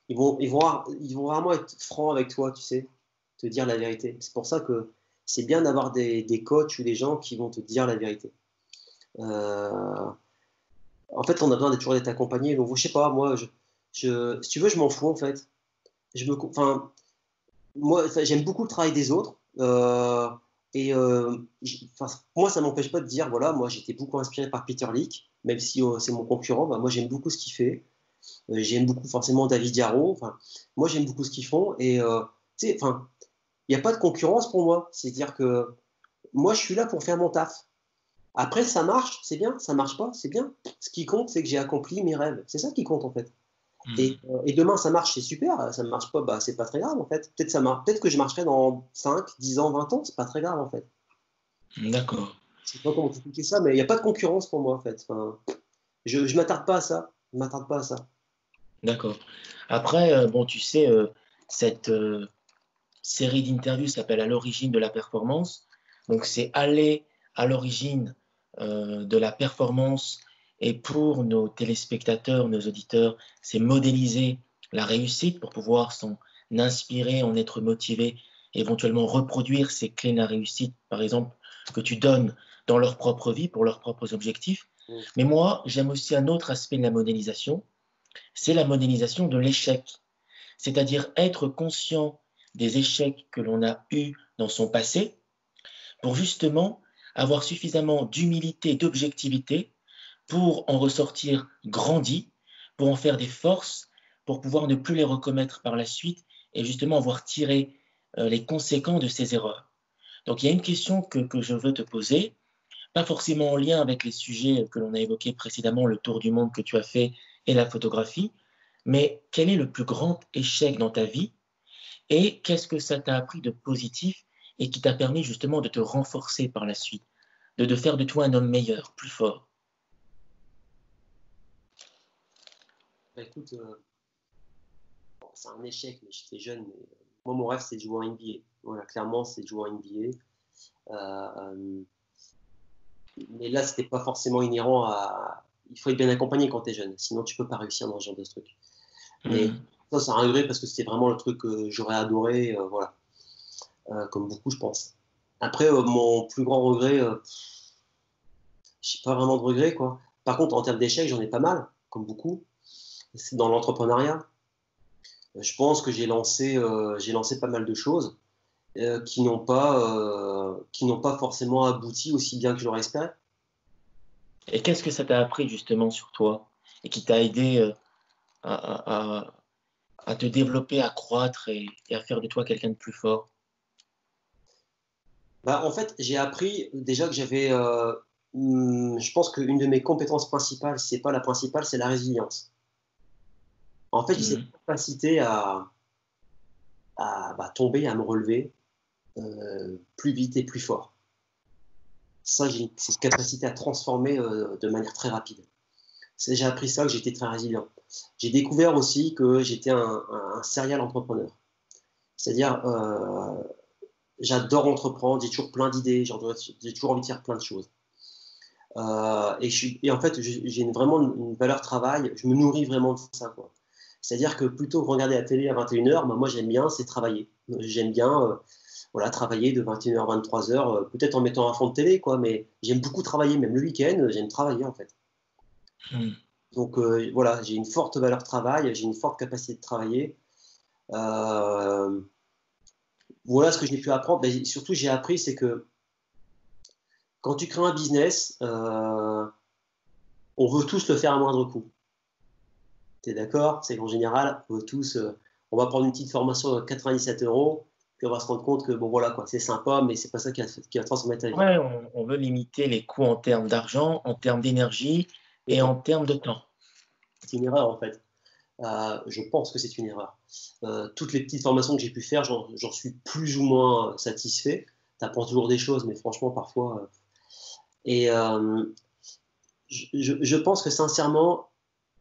ils vont vraiment être francs avec toi, tu sais, te dire la vérité. C'est pour ça que c'est bien d'avoir des coachs ou des gens qui vont te dire la vérité. Euh, En fait, on a besoin toujours d'être accompagné. Donc, je sais pas, moi, si tu veux, je m'en fous, en fait. Enfin, moi, j'aime beaucoup le travail des autres. Enfin, moi, ça m'empêche pas de dire, voilà, moi, j'étais beaucoup inspiré par Peter Leak, même si c'est mon concurrent. Bah, moi, j'aime beaucoup ce qu'il fait. J'aime beaucoup forcément David Yarrow. Enfin, moi, j'aime beaucoup ce qu'ils font. Tu sais, enfin, il n'y a pas de concurrence pour moi. C'est-à-dire que moi, je suis là pour faire mon taf. Après, ça marche, c'est bien. Ça marche pas, c'est bien. Ce qui compte, c'est que j'ai accompli mes rêves. C'est ça qui compte, en fait. Et demain, ça marche, c'est super. Ça ne marche pas, bah, c'est pas très grave, en fait. Peut-être ça marche. Peut-être que je marcherai dans 5, 10 ans, 20 ans. C'est pas très grave, en fait. D'accord, Je sais pas comment expliquer ça, mais il n'y a pas de concurrence pour moi, en fait. Enfin, je m'attarde pas à ça. Je m'attarde pas à ça. d'accord. Après, bon, tu sais, cette série d'interviews s'appelle À l'origine de la performance. Donc, c'est aller à l'origine de la performance et pour nos téléspectateurs, nos auditeurs, c'est modéliser la réussite pour pouvoir s'en inspirer, en être motivé, éventuellement reproduire ces clés de la réussite, par exemple, que tu donnes dans leur propre vie pour leurs propres objectifs. Mm. Mais moi, j'aime aussi un autre aspect de la modélisation, c'est la modélisation de l'échec, c'est-à-dire être conscient des échecs que l'on a eus dans son passé pour justement avoir suffisamment d'humilité, d'objectivité pour en ressortir grandi, pour en faire des forces, pour pouvoir ne plus les recommettre par la suite et justement avoir tiré les conséquences de ces erreurs. Donc il y a une question que je veux te poser, pas forcément en lien avec les sujets que l'on a évoqués précédemment, le tour du monde que tu as fait et la photographie, mais quel est le plus grand échec dans ta vie et qu'est-ce que ça t'a appris de positif et qui t'a permis justement de te renforcer par la suite, de faire de toi un homme meilleur, plus fort? Bah, écoute, bon, c'est un échec, mais j'étais jeune. Mais, moi, mon rêve, c'est de jouer en NBA. Voilà, clairement, c'est de jouer en NBA. Mais là, c'était pas forcément inhérent à. Il faut être bien accompagné quand tu es jeune, sinon tu peux pas réussir dans ce genre de truc. Mais Hmm. ça, c'est un regret parce que c'était vraiment le truc que j'aurais adoré, voilà. Comme beaucoup, je pense. Après, mon plus grand regret, je n'ai pas vraiment de regret, quoi. Par contre, en termes d'échecs, j'en ai pas mal, comme beaucoup. C'est dans l'entrepreneuriat. Je pense que j'ai lancé pas mal de choses qui n'ont pas forcément abouti aussi bien que je l'aurais espéré. Et qu'est-ce que ça t'a appris justement sur toi et qui t'a aidé à, à te développer, à croître et à faire de toi quelqu'un de plus fort? Bah, en fait, j'ai appris déjà que je pense qu'une de mes compétences principales, si c'est pas la principale, c'est la résilience. En fait, j'ai cette Hmm. capacité à tomber, à me relever plus vite et plus fort. Ça, j'ai cette capacité à transformer de manière très rapide. J'ai appris ça, que j'étais très résilient. J'ai découvert aussi que j'étais un serial entrepreneur. C'est-à-dire, j'adore entreprendre, j'ai toujours plein d'idées, j'ai toujours envie de faire plein de choses. Et en fait, j'ai vraiment une valeur travail, je me nourris vraiment de ça, quoi. C'est-à-dire que plutôt que regarder la télé à 21h, moi j'aime bien, c'est travailler. J'aime bien voilà, travailler de 21h à 23h, peut-être en mettant un fond de télé, quoi, mais j'aime beaucoup travailler, même le week-end, j'aime travailler en fait. Hmm. Donc voilà, j'ai une forte valeur travail, j'ai une forte capacité de travailler. Euh, voilà ce que j'ai pu apprendre. Mais surtout, j'ai appris, c'est que quand tu crées un business, on veut tous le faire à moindre coût. Tu es d'accord? C'est qu'en général, on veut tous, on va prendre une petite formation de 97 euros, puis on va se rendre compte que bon voilà quoi, c'est sympa, mais c'est pas ça qui va transformer ta vie. Ouais, on veut limiter les coûts en termes d'argent, en termes d'énergie Et et bon, en termes de temps. c'est une erreur en fait. Je pense que c'est une erreur. Toutes les petites formations que j'ai pu faire, j'en suis plus ou moins satisfait. Tu apprends toujours des choses, mais franchement, parfois. Et je pense que sincèrement,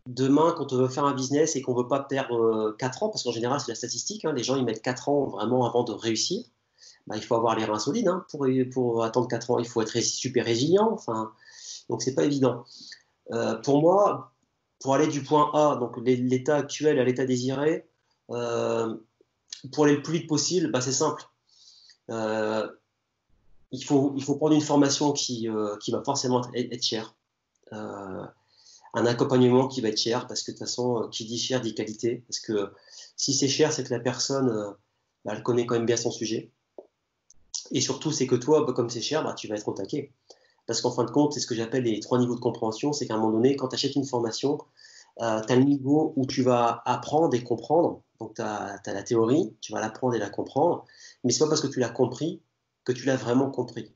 demain, quand on veut faire un business et qu'on ne veut pas perdre 4 ans, parce qu'en général, c'est la statistique, hein, les gens ils mettent 4 ans vraiment avant de réussir, bah, il faut avoir les reins solides hein, pour attendre 4 ans. Il faut être super résilient, enfin, donc c'est pas évident. Pour moi, pour aller du point A, donc l'état actuel à l'état désiré, euh, pour aller le plus vite possible, bah, c'est simple. Euh, il faut prendre une formation qui va forcément être chère. Euh, un accompagnement qui va être cher, parce que de toute façon, qui dit cher dit qualité. Parce que si c'est cher, c'est que la personne, bah, elle connaît quand même bien son sujet. Et surtout, c'est que toi, bah, comme c'est cher, bah, tu vas être au taquet. Parce qu'en fin de compte, c'est ce que j'appelle les 3 niveaux de compréhension. C'est qu'à un moment donné, quand tu achètes une formation, tu as le niveau où tu vas apprendre et comprendre. Donc, tu as la théorie, tu vas l'apprendre et la comprendre. Mais c'est pas parce que tu l'as compris que tu l'as vraiment compris.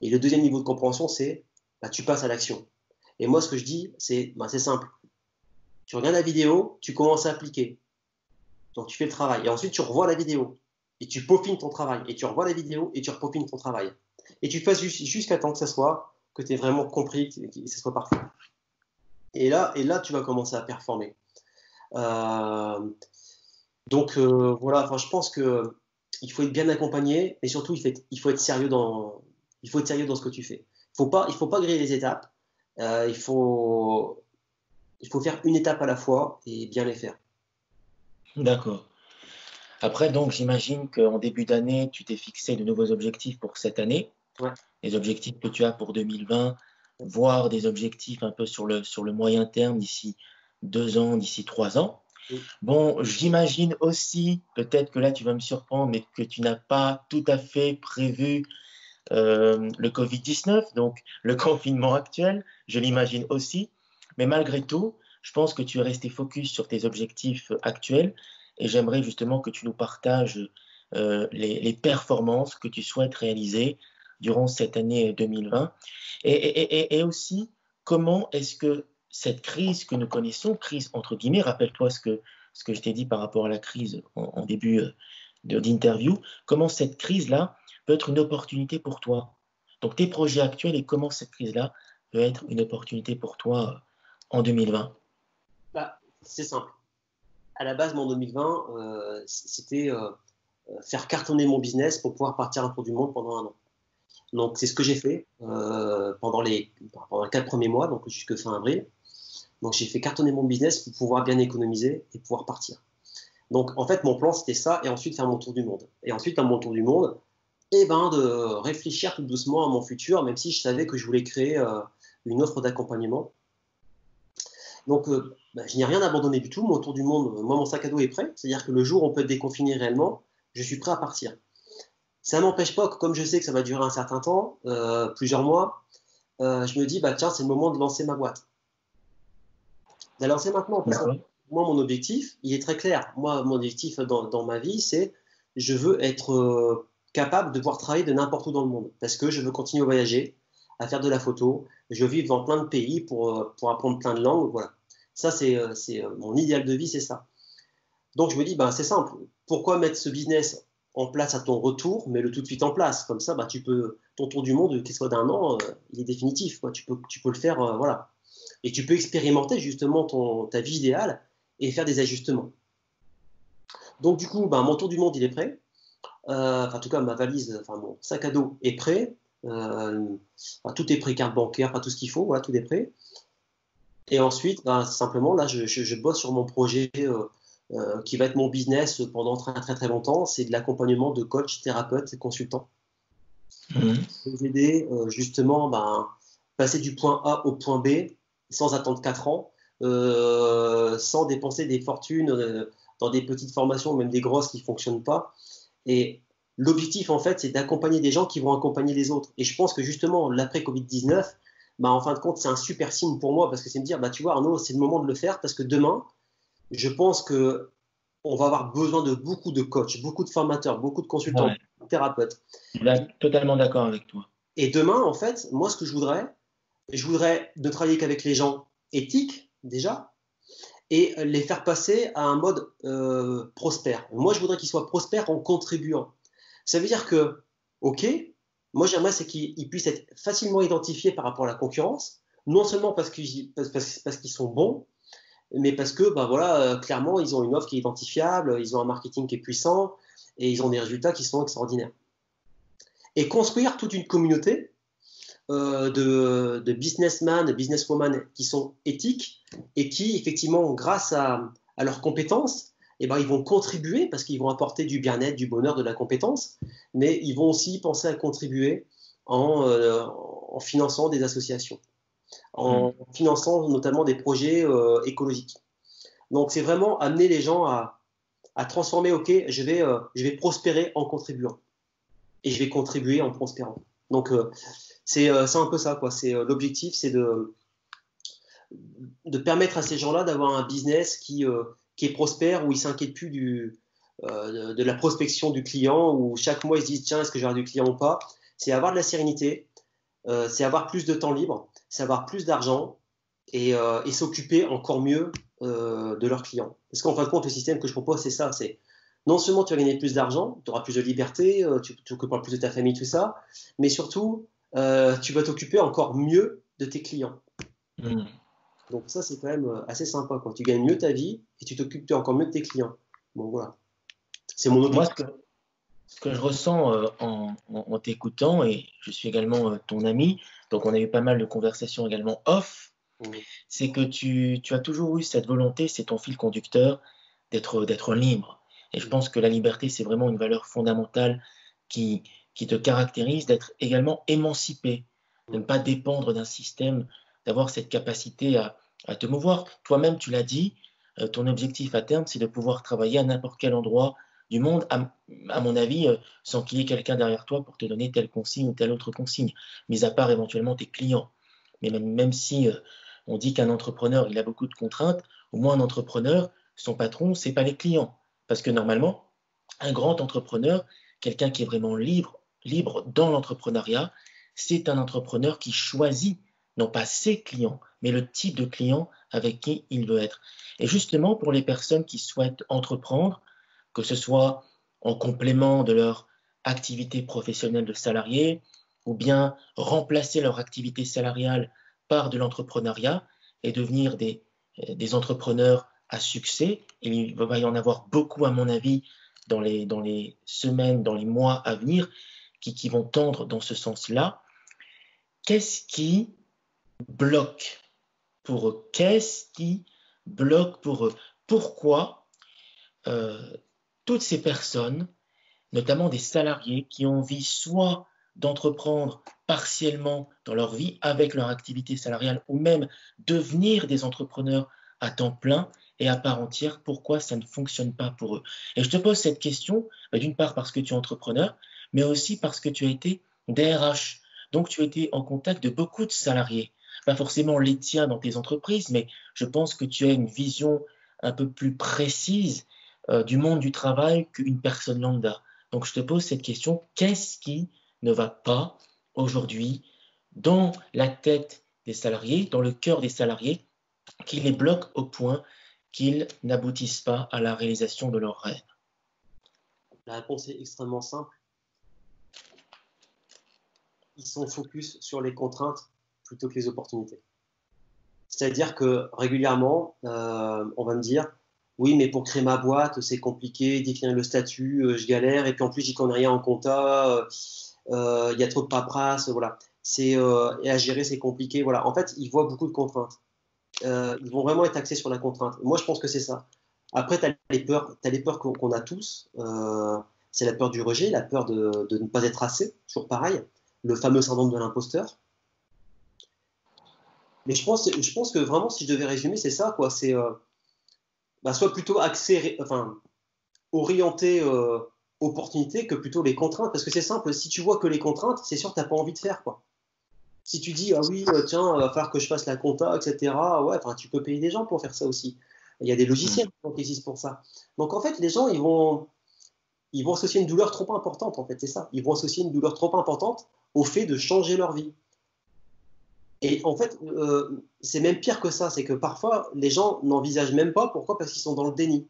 Et le deuxième niveau de compréhension, c'est bah, tu passes à l'action. Et moi, ce que je dis, c'est bah, simple. Tu regardes la vidéo, tu commences à appliquer. Donc, tu fais le travail. Et ensuite, tu revois la vidéo. Et tu peaufines ton travail. Et tu revois la vidéo et tu repeaufines ton travail. Et tu fais jusqu'à temps que ça soit, que tu aies vraiment compris, que ça soit parfait. Et là, tu vas commencer à performer. Euh, voilà, enfin, je pense que il faut être bien accompagné, et surtout il faut être sérieux dans ce que tu fais. Il faut pas griller les étapes. Euh, il faut il faut faire une étape à la fois et bien les faire. D'accord. Après, donc, j'imagine qu'en début d'année, tu t'es fixé de nouveaux objectifs pour cette année, Ouais. des objectifs que tu as pour 2020, voire des objectifs un peu sur le moyen terme, d'ici 2 ans, d'ici 3 ans. Mm. Bon, j'imagine aussi, peut-être que là tu vas me surprendre, mais que tu n'as pas tout à fait prévu le Covid-19, donc le confinement actuel, je l'imagine aussi. Mais malgré tout, je pense que tu es resté focus sur tes objectifs actuels et j'aimerais justement que tu nous partages les performances que tu souhaites réaliser durant cette année 2020 et aussi comment est-ce que cette crise que nous connaissons, crise entre guillemets, rappelle-toi ce que je t'ai dit par rapport à la crise en début d'interview, comment cette crise-là peut être une opportunité pour toi. Donc tes projets actuels et comment cette crise-là peut être une opportunité pour toi en 2020. Bah, c'est simple. À la base, mon 2020, c'était faire cartonner mon business pour pouvoir partir un tour du monde pendant 1 an. Donc, c'est ce que j'ai fait pendant les 4 premiers mois, donc jusqu'à fin avril. Donc, j'ai fait cartonner mon business pour pouvoir bien économiser et pouvoir partir. Donc, en fait, mon plan, c'était ça, et ensuite faire mon tour du monde. Et ensuite, à mon tour du monde, et ben, de réfléchir tout doucement à mon futur, même si je savais que je voulais créer une offre d'accompagnement. Donc, bah, je n'ai rien abandonné du tout. Mon tour du monde, moi, mon sac à dos est prêt. C'est-à-dire que le jour où on peut être déconfiné réellement, je suis prêt à partir. Ça n'empêche pas que, comme je sais que ça va durer un certain temps, plusieurs mois, je me dis, bah, tiens, c'est le moment de lancer ma boîte. De la lancer maintenant, parce que moi, mon objectif, il est très clair. Moi, mon objectif dans ma vie, c'est je veux être capable de pouvoir travailler de n'importe où dans le monde. Parce que je veux continuer à voyager, à faire de la photo. Je veux vivre dans plein de pays pour apprendre plein de langues. Voilà. Ça, c'est mon idéal de vie, c'est ça. Donc, je me dis, bah, c'est simple. Pourquoi mettre ce business en place à ton retour, mais le tout de suite en place? Comme ça, bah, ton tour du monde, qu'il soit d'1 an, il est définitif, quoi. Tu peux le faire, voilà. Et tu peux expérimenter justement ta vie idéale et faire des ajustements. Donc, du coup, bah, mon tour du monde, il est prêt. En tout cas, ma valise, enfin, mon sac à dos est prêt. Tout est prêt, carte bancaire, pas tout ce qu'il faut, voilà, tout est prêt. Et ensuite, bah, simplement, là, je bosse sur mon projet qui va être mon business pendant très très très longtemps. C'est de l'accompagnement de coachs, thérapeutes et consultants. Pour vous aider justement ben, passer du point A au point B sans attendre 4 ans, sans dépenser des fortunes dans des petites formations, même des grosses qui ne fonctionnent pas. Et l'objectif, en fait, c'est d'accompagner des gens qui vont accompagner les autres. Et je pense que justement, l'après-Covid-19, bah, en fin de compte, c'est un super signe pour moi parce que c'est me dire, bah, tu vois, Arnaud, c'est le moment de le faire parce que demain, je pense que on va avoir besoin de beaucoup de coachs, beaucoup de formateurs, beaucoup de consultants, Ouais, beaucoup de thérapeutes. totalement d'accord avec toi. Et demain, en fait, moi, ce que je voudrais ne travailler qu'avec les gens éthiques, déjà, et les faire passer à un mode prospère. Moi, je voudrais qu'ils soient prospères en contribuant. Ça veut dire que, OK, moi, j'aimerais c'est qu'ils puissent être facilement identifiés par rapport à la concurrence. non seulement parce qu'ils sont bons, mais parce que voilà, clairement, ils ont une offre qui est identifiable, ils ont un marketing qui est puissant et ils ont des résultats qui sont extraordinaires. Et construire toute une communauté de businessmen, de businesswomen qui sont éthiques et qui, effectivement, grâce à leurs compétences, eh ben, ils vont contribuer parce qu'ils vont apporter du bien-être, du bonheur, de la compétence, mais ils vont aussi penser à contribuer en finançant des associations, en finançant notamment des projets écologiques. Donc, c'est vraiment amener les gens à transformer, OK, je vais prospérer en contribuant et je vais contribuer en prospérant. Donc, c'est un peu ça, quoi. L'objectif, c'est de permettre à ces gens-là d'avoir un business qui est prospère, où ils ne s'inquiètent plus de la prospection du client, où chaque mois ils se disent tiens, est-ce que j'aurai du client ou pas. C'est avoir de la sérénité, c'est avoir plus de temps libre, c'est avoir plus d'argent et s'occuper encore mieux de leurs clients. Parce qu'en fin de compte, le système que je propose, c'est ça, c'est non seulement tu vas gagner plus d'argent, tu auras plus de liberté, tu t'occuperas plus de ta famille, tout ça, mais surtout, tu vas t'occuper encore mieux de tes clients. Donc ça, c'est quand même assez sympa, quoi. Tu gagnes mieux ta vie et tu t'occupes encore mieux de tes clients. Bon, voilà. C'est mon objectif. Moi, ce que je ressens en t'écoutant, et je suis également ton ami, donc on a eu pas mal de conversations également off, c'est que tu as toujours eu cette volonté, c'est ton fil conducteur, d'être libre. Et je pense que la liberté, c'est vraiment une valeur fondamentale qui te caractérise, d'être également émancipé, de ne pas dépendre d'un système, d'avoir cette capacité à te mouvoir. Toi-même, tu l'as dit, ton objectif à terme, c'est de pouvoir travailler à n'importe quel endroit du monde, à mon avis, sans qu'il y ait quelqu'un derrière toi pour te donner telle consigne ou telle autre consigne, mis à part éventuellement tes clients. Mais même si on dit qu'un entrepreneur, il a beaucoup de contraintes, au moins un entrepreneur, son patron, c'est pas les clients. Parce que normalement, un grand entrepreneur, quelqu'un qui est vraiment libre dans l'entrepreneuriat, c'est un entrepreneur qui choisit non pas ses clients, mais le type de client avec qui il veut être. Et justement, pour les personnes qui souhaitent entreprendre, que ce soit en complément de leur activité professionnelle de salarié, ou bien remplacer leur activité salariale par de l'entrepreneuriat et devenir des entrepreneurs à succès. Et il va y en avoir beaucoup, à mon avis, dans les semaines, dans les mois à venir, qui vont tendre dans ce sens-là. Qu'est-ce qui bloque pour eux? Qu'est-ce qui bloque pour eux? Pourquoi toutes ces personnes, notamment des salariés qui ont envie soit d'entreprendre partiellement dans leur vie avec leur activité salariale ou même devenir des entrepreneurs à temps plein et à part entière, pourquoi ça ne fonctionne pas pour eux? Et je te pose cette question, d'une part parce que tu es entrepreneur, mais aussi parce que tu as été DRH. Donc tu as été en contact de beaucoup de salariés, pas forcément les tiens dans tes entreprises, mais je pense que tu as une vision un peu plus précise du monde du travail qu'une personne lambda. Donc je te pose cette question, qu'est-ce qui ne va pas aujourd'hui dans la tête des salariés, dans le cœur des salariés, qui les bloque au point qu'ils n'aboutissent pas à la réalisation de leurs rêves? La réponse est extrêmement simple. Ils sont focus sur les contraintes plutôt que les opportunités. C'est-à-dire que régulièrement, on va me dire oui, mais pour créer ma boîte, c'est compliqué, définir le statut, je galère, et puis en plus, j'y connais rien en compta, il y a trop de paperasse, voilà. Et à gérer, c'est compliqué, voilà. En fait, ils voient beaucoup de contraintes. Ils vont vraiment être axés sur la contrainte. Moi, je pense que c'est ça. Après, tu as les peurs qu'on a tous. C'est la peur du rejet, la peur de ne pas être assez, toujours pareil. Le fameux syndrome de l'imposteur. Mais je pense que vraiment, si je devais résumer, c'est ça, quoi. C'est soit plutôt axé, enfin, orienté opportunité que plutôt les contraintes. Parce que c'est simple, si tu vois que les contraintes, c'est sûr que tu n'as pas envie de faire, quoi. Si tu dis, ah oui, tiens, il va falloir que je fasse la compta, etc., ouais, tu peux payer des gens pour faire ça aussi. Il y a des logiciels qui existent pour ça. Donc, en fait, les gens, ils vont associer une douleur trop importante, en fait, c'est ça. Ils vont associer une douleur trop importante au fait de changer leur vie. Et en fait, c'est même pire que ça, c'est que parfois, les gens n'envisagent même pas. Pourquoi? Parce qu'ils sont dans le déni.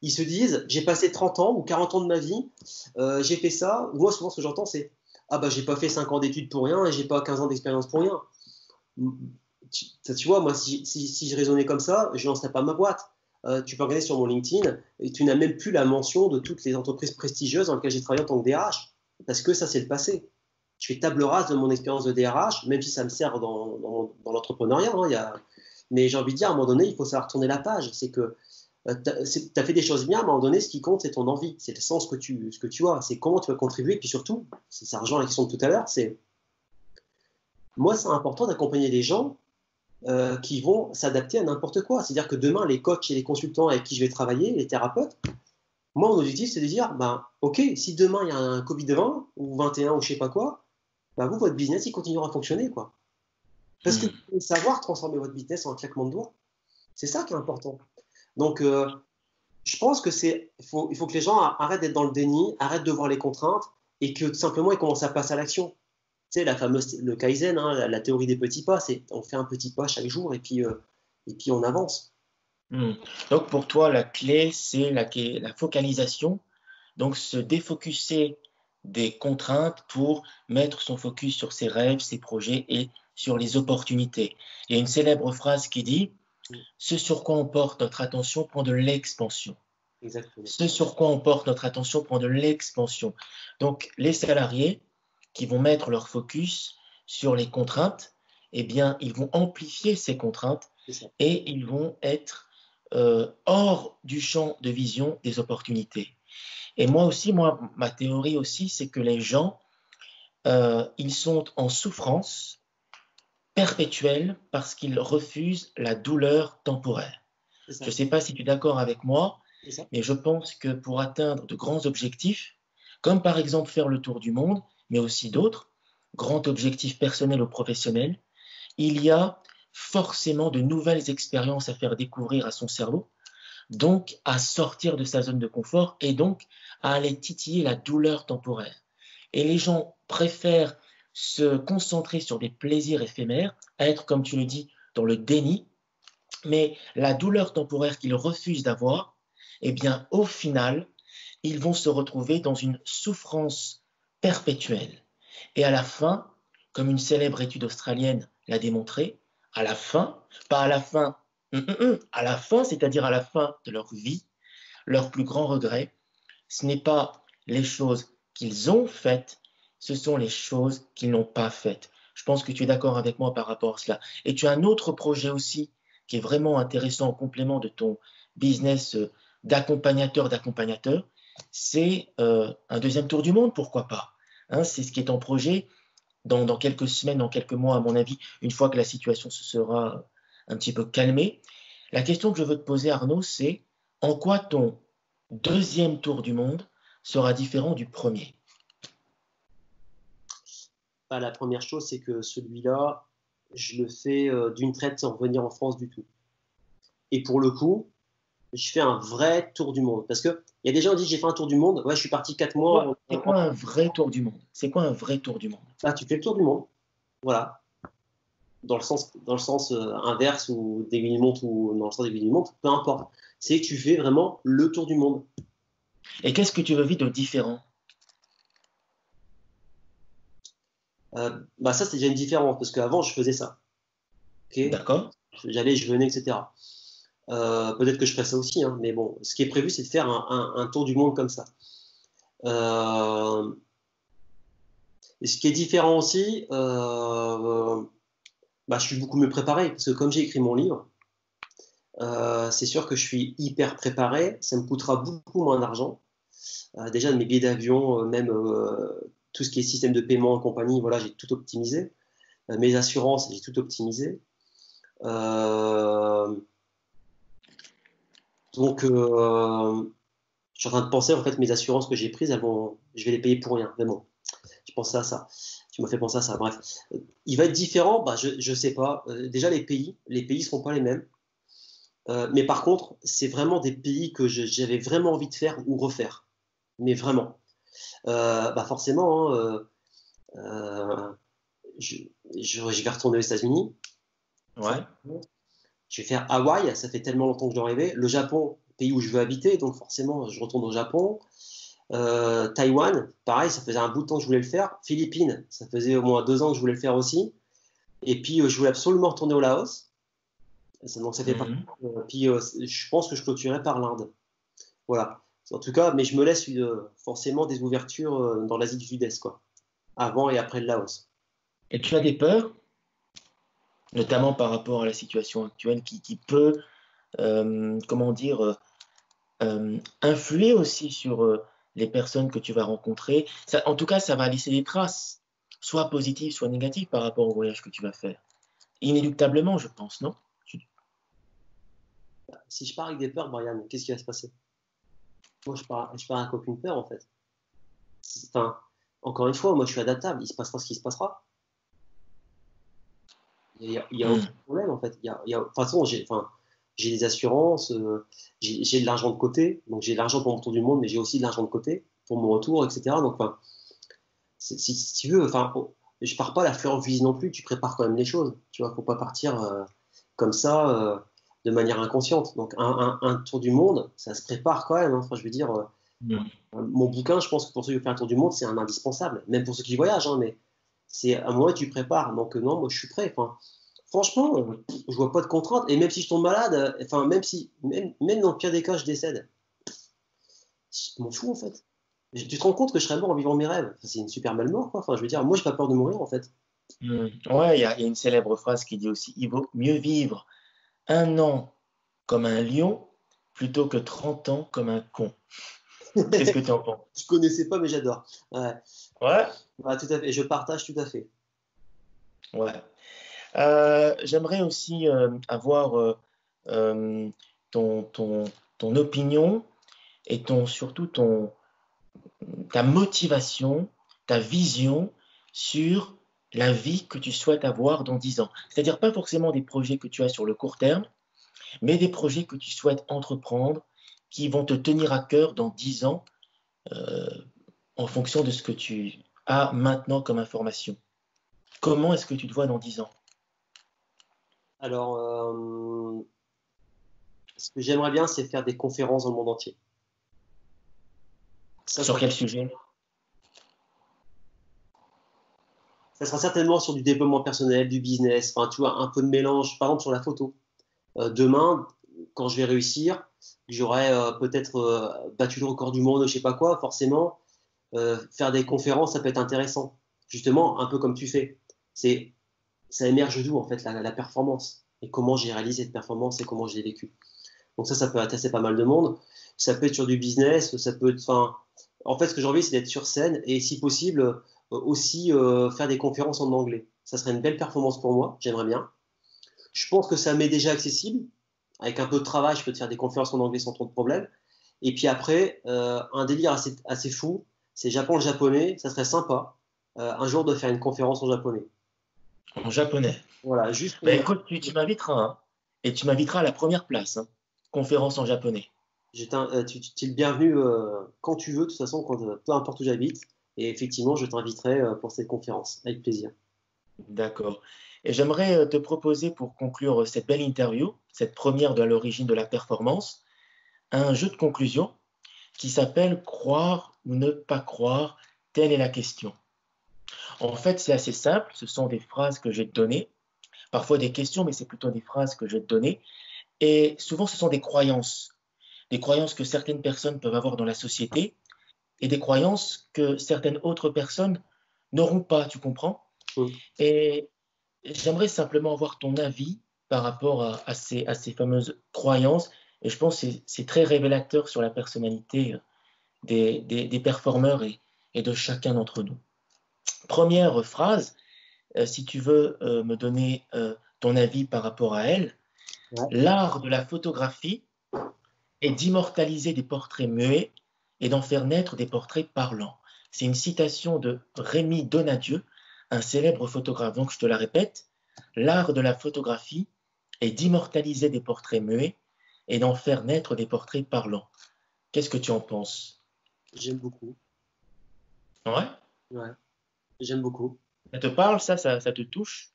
Ils se disent, j'ai passé 30 ans ou 40 ans de ma vie, j'ai fait ça. Moi, souvent, ce que j'entends, c'est, ah bah, j'ai pas fait 5 ans d'études pour rien et j'ai pas 15 ans d'expérience pour rien. tu vois, moi, si je raisonnais comme ça, je ne lancerais pas ma boîte. Tu peux regarder sur mon LinkedIn et tu n'as même plus la mention de toutes les entreprises prestigieuses dans lesquelles j'ai travaillé en tant que DRH, parce que ça, c'est le passé. Je fais table rase de mon expérience de DRH, même si ça me sert dans l'entrepreneuriat. Mais j'ai envie de dire, à un moment donné, il faut savoir tourner la page. C'est que tu as fait des choses bien, mais à un moment donné, ce qui compte, c'est ton envie, c'est le sens que tu as, c'est comment tu vas contribuer. Et puis surtout, ça rejoint la question de tout à l'heure, moi, c'est important d'accompagner des gens qui vont s'adapter à n'importe quoi. C'est-à-dire que demain, les coachs et les consultants avec qui je vais travailler, les thérapeutes, moi, mon objectif, c'est de dire, OK, si demain, il y a un Covid-20 ou 21 ou je sais pas quoi, vous, votre business, il continuera à fonctionner, quoi. Parce que vous devez savoir transformer votre business en un claquement de doigts. C'est ça qui est important. Donc, je pense que il faut que les gens arrêtent d'être dans le déni, arrêtent de voir les contraintes et que tout simplement, ils commencent à passer à l'action. Tu sais, le Kaizen, la théorie des petits pas, c'est on fait un petit pas chaque jour et puis on avance. Donc pour toi, la clé, c'est la focalisation. Donc se défocuser des contraintes pour mettre son focus sur ses rêves, ses projets et sur les opportunités. Il y a une célèbre phrase qui dit « Ce sur quoi on porte notre attention prend de l'expansion ». Exactement. Ce sur quoi on porte notre attention prend de l'expansion. Donc les salariés qui vont mettre leur focus sur les contraintes, eh bien, ils vont amplifier ces contraintes et ils vont être hors du champ de vision des opportunités. Et moi aussi, ma théorie aussi, c'est que les gens, ils sont en souffrance perpétuelle parce qu'ils refusent la douleur temporaire. Je ne sais pas si tu es d'accord avec moi, mais je pense que pour atteindre de grands objectifs, comme par exemple faire le tour du monde, mais aussi d'autres, grands objectifs personnels ou professionnels, il y a forcément de nouvelles expériences à faire découvrir à son cerveau, donc à sortir de sa zone de confort et donc à aller titiller la douleur temporaire. Et les gens préfèrent se concentrer sur des plaisirs éphémères, à être, comme tu le dis, dans le déni, mais la douleur temporaire qu'ils refusent d'avoir, eh bien, au final, ils vont se retrouver dans une souffrance perpétuelle. Et à la fin, comme une célèbre étude australienne l'a démontré, à la fin, pas à la fin, à la fin, c'est-à-dire à la fin de leur vie, leur plus grand regret, ce n'est pas les choses qu'ils ont faites, ce sont les choses qu'ils n'ont pas faites. Je pense que tu es d'accord avec moi par rapport à cela. Et tu as un autre projet aussi qui est vraiment intéressant en complément de ton business d'accompagnateur, c'est un deuxième tour du monde, pourquoi pas. Hein, c'est ce qui est en projet dans quelques semaines, dans quelques mois, à mon avis, une fois que la situation se sera un petit peu calmée. La question que je veux te poser, Arnaud, c'est en quoi ton deuxième tour du monde sera différent du premier? La première chose, c'est que celui-là, je le fais d'une traite sans revenir en France du tout. Et pour le coup, je fais un vrai tour du monde. Parce qu'il y a des gens qui disent j'ai fait un tour du monde. Ouais, je suis parti 4 mois. C'est quoi un vrai tour du monde? C'est quoi un vrai tour du monde? Tu fais le tour du monde. Voilà. Dans le sens inverse ou d'aiguille montre ou dans le sens d'aiguille montre, peu importe. C'est que tu fais vraiment le tour du monde. Et qu'est-ce que tu veux vivre de différent? Ça, c'est déjà une différence parce qu'avant, je faisais ça. Okay, d'accord. J'allais, je venais, etc. Peut-être que je ferai ça aussi, hein, mais bon, ce qui est prévu, c'est de faire un tour du monde comme ça. Et ce qui est différent aussi, je suis beaucoup mieux préparé parce que comme j'ai écrit mon livre, c'est sûr que je suis hyper préparé. Ça me coûtera beaucoup moins d'argent. Déjà, mes billets d'avion, même tout ce qui est système de paiement et compagnie, voilà, j'ai tout optimisé. Mes assurances, j'ai tout optimisé. Donc, je suis en train de penser, en fait, mes assurances que j'ai prises, je vais les payer pour rien, vraiment. Je pensais à ça. Tu m'as fait penser à ça. Bref, il va être différent. Je sais pas. Déjà, les pays seront pas les mêmes. Mais par contre, c'est vraiment des pays que j'avais vraiment envie de faire ou refaire. Mais vraiment. Forcément, je vais retourner aux États-Unis. Ouais. Je vais faire Hawaï. Ça fait tellement longtemps que je dois rêver. Le Japon, pays où je veux habiter, donc forcément, je retourne au Japon. Taïwan, pareil, ça faisait un bout de temps que je voulais le faire. Philippines, ça faisait au moins 2 ans que je voulais le faire aussi. Et puis, je voulais absolument retourner au Laos. Donc, ça fait pas. Mhm. Puis, je pense que je clôturerai par l'Inde. Voilà. En tout cas, mais je me laisse forcément des ouvertures dans l'Asie du Sud-Est, quoi. Avant et après le Laos. Et tu as des peurs, notamment par rapport à la situation actuelle qui peut, comment dire, influer aussi sur les personnes que tu vas rencontrer. Ça, en tout cas, ça va laisser des traces, soit positives, soit négatives par rapport au voyage que tu vas faire. Inéluctablement, je pense, non? Si je pars avec des peurs, Brian, qu'est-ce qui va se passer? Moi, je pars avec aucune peur, en fait. Enfin, encore une fois, moi, je suis adaptable. Il se passera ce qui se passera. Il y a aucun Hmm. problème, en fait. De toute façon, j'ai des assurances, j'ai de l'argent de côté. Donc, j'ai de l'argent pour mon tour du monde, mais j'ai aussi de l'argent de côté pour mon retour, etc. Donc, enfin, si tu veux, enfin, je pars pas la fleur au fusil non plus. Tu prépares quand même les choses. Tu vois, faut pas partir comme ça, de manière inconsciente. Donc, un tour du monde, ça se prépare quand même, hein. Enfin, je veux dire, Hmm. mon bouquin, je pense que pour ceux qui veulent faire un tour du monde, c'est un indispensable. Même pour ceux qui voyagent, hein, mais c'est à un moment où tu prépares. Donc, non, moi, je suis prêt. Enfin, franchement, je vois pas de contraintes. Et même si je tombe malade, enfin, même dans le pire des cas, je décède. Je m'en fous, en fait. Tu te rends compte que je serais mort en vivant mes rêves. Enfin, c'est une super belle mort, quoi. Enfin, je veux dire, moi, j'ai pas peur de mourir, en fait. Hmm. Ouais, il y a une célèbre phrase qui dit aussi, il vaut mieux vivre un an comme un lion plutôt que 30 ans comme un con. Qu'est-ce que tu en penses? Je connaissais pas, mais j'adore. Ouais. Ouais, Ouais, tout à fait. Je partage tout à fait. ouais. J'aimerais aussi avoir euh, ton, ton, ton opinion et surtout ta motivation, ta vision sur la vie que tu souhaites avoir dans 10 ans. C'est-à-dire pas forcément des projets que tu as sur le court terme, mais des projets que tu souhaites entreprendre qui vont te tenir à cœur dans 10 ans euh, en fonction de ce que tu as maintenant comme information. Comment est-ce que tu te vois dans 10 ans? Alors, ce que j'aimerais bien, c'est faire des conférences dans le monde entier. Ça, Sur quel sujet? ça sera certainement sur du développement personnel, du business, enfin, tu vois, un peu de mélange, par exemple sur la photo. Demain, quand je vais réussir, j'aurai peut-être battu le record du monde, je sais pas quoi, forcément, faire des conférences, ça peut être intéressant. Justement, un peu comme tu fais. C'est, ça émerge d'où, en fait, la performance. Et comment j'ai réalisé cette performance et comment je l'ai vécu. Donc ça peut intéresser pas mal de monde. Ça peut être sur du business, ça peut être, enfin, en fait, ce que j'ai envie, c'est d'être sur scène et, si possible, aussi faire des conférences en anglais. Ça serait une belle performance pour moi, j'aimerais bien. Je pense que ça m'est déjà accessible. Avec un peu de travail, je peux te faire des conférences en anglais sans trop de problème. Et puis après, un délire assez fou, c'est j'apprends le japonais, ça serait sympa un jour de faire une conférence en japonais. En japonais. Voilà, juste pour Ben me... écoute, tu m'inviteras, hein, et tu m'inviteras à la première place, hein. Conférence en japonais. tu es le bienvenu quand tu veux, de toute façon, peu importe où j'habite. Et effectivement, je t'inviterai pour cette conférence, avec plaisir. D'accord. Et j'aimerais te proposer pour conclure cette belle interview, cette première de l'origine de la performance, un jeu de conclusion qui s'appelle Croire ou ne pas croire, telle est la question. En fait, c'est assez simple, ce sont des phrases que je vais te donner, parfois des questions, mais c'est plutôt des phrases que je vais te donner. Et souvent, ce sont des croyances que certaines personnes peuvent avoir dans la société et des croyances que certaines autres personnes n'auront pas, tu comprends? Mm. Et j'aimerais simplement avoir ton avis par rapport à ces fameuses croyances. Et je pense que c'est très révélateur sur la personnalité des performeurs et de chacun d'entre nous. Première phrase, si tu veux me donner ton avis par rapport à elle, Ouais. l'art de la photographie est d'immortaliser des portraits muets et d'en faire naître des portraits parlants. C'est une citation de Rémi Donadieu, un célèbre photographe. Donc je te la répète, l'art de la photographie est d'immortaliser des portraits muets et d'en faire naître des portraits parlants. Qu'est-ce que tu en penses? J'aime beaucoup. Ouais. Ouais, j'aime beaucoup. Ça te parle, ça te touche?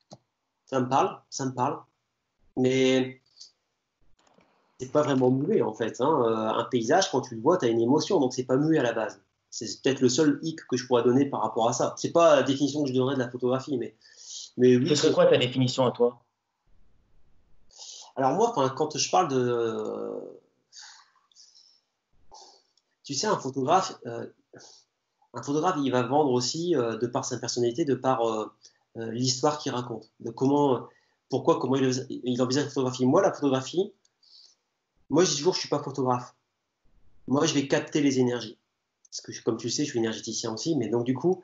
Ça me parle, ça me parle. Mais c'est pas vraiment muet en fait, hein. Un paysage, quand tu le vois, tu as une émotion, donc c'est pas muet à la base. C'est peut-être le seul hic que je pourrais donner par rapport à ça. C'est pas la définition que je donnerais de la photographie, mais Mais Ce oui, serait quoi ta définition à toi? alors moi, enfin, quand je parle de, tu sais, un photographe, il va vendre aussi de par sa personnalité, de par l'histoire qu'il raconte, de pourquoi, comment il envisage la photographie. Moi, la photographie, moi, je dis toujours, je suis pas photographe. Moi, je vais capter les énergies. Parce que, comme tu le sais, je suis énergéticien aussi, mais donc du coup,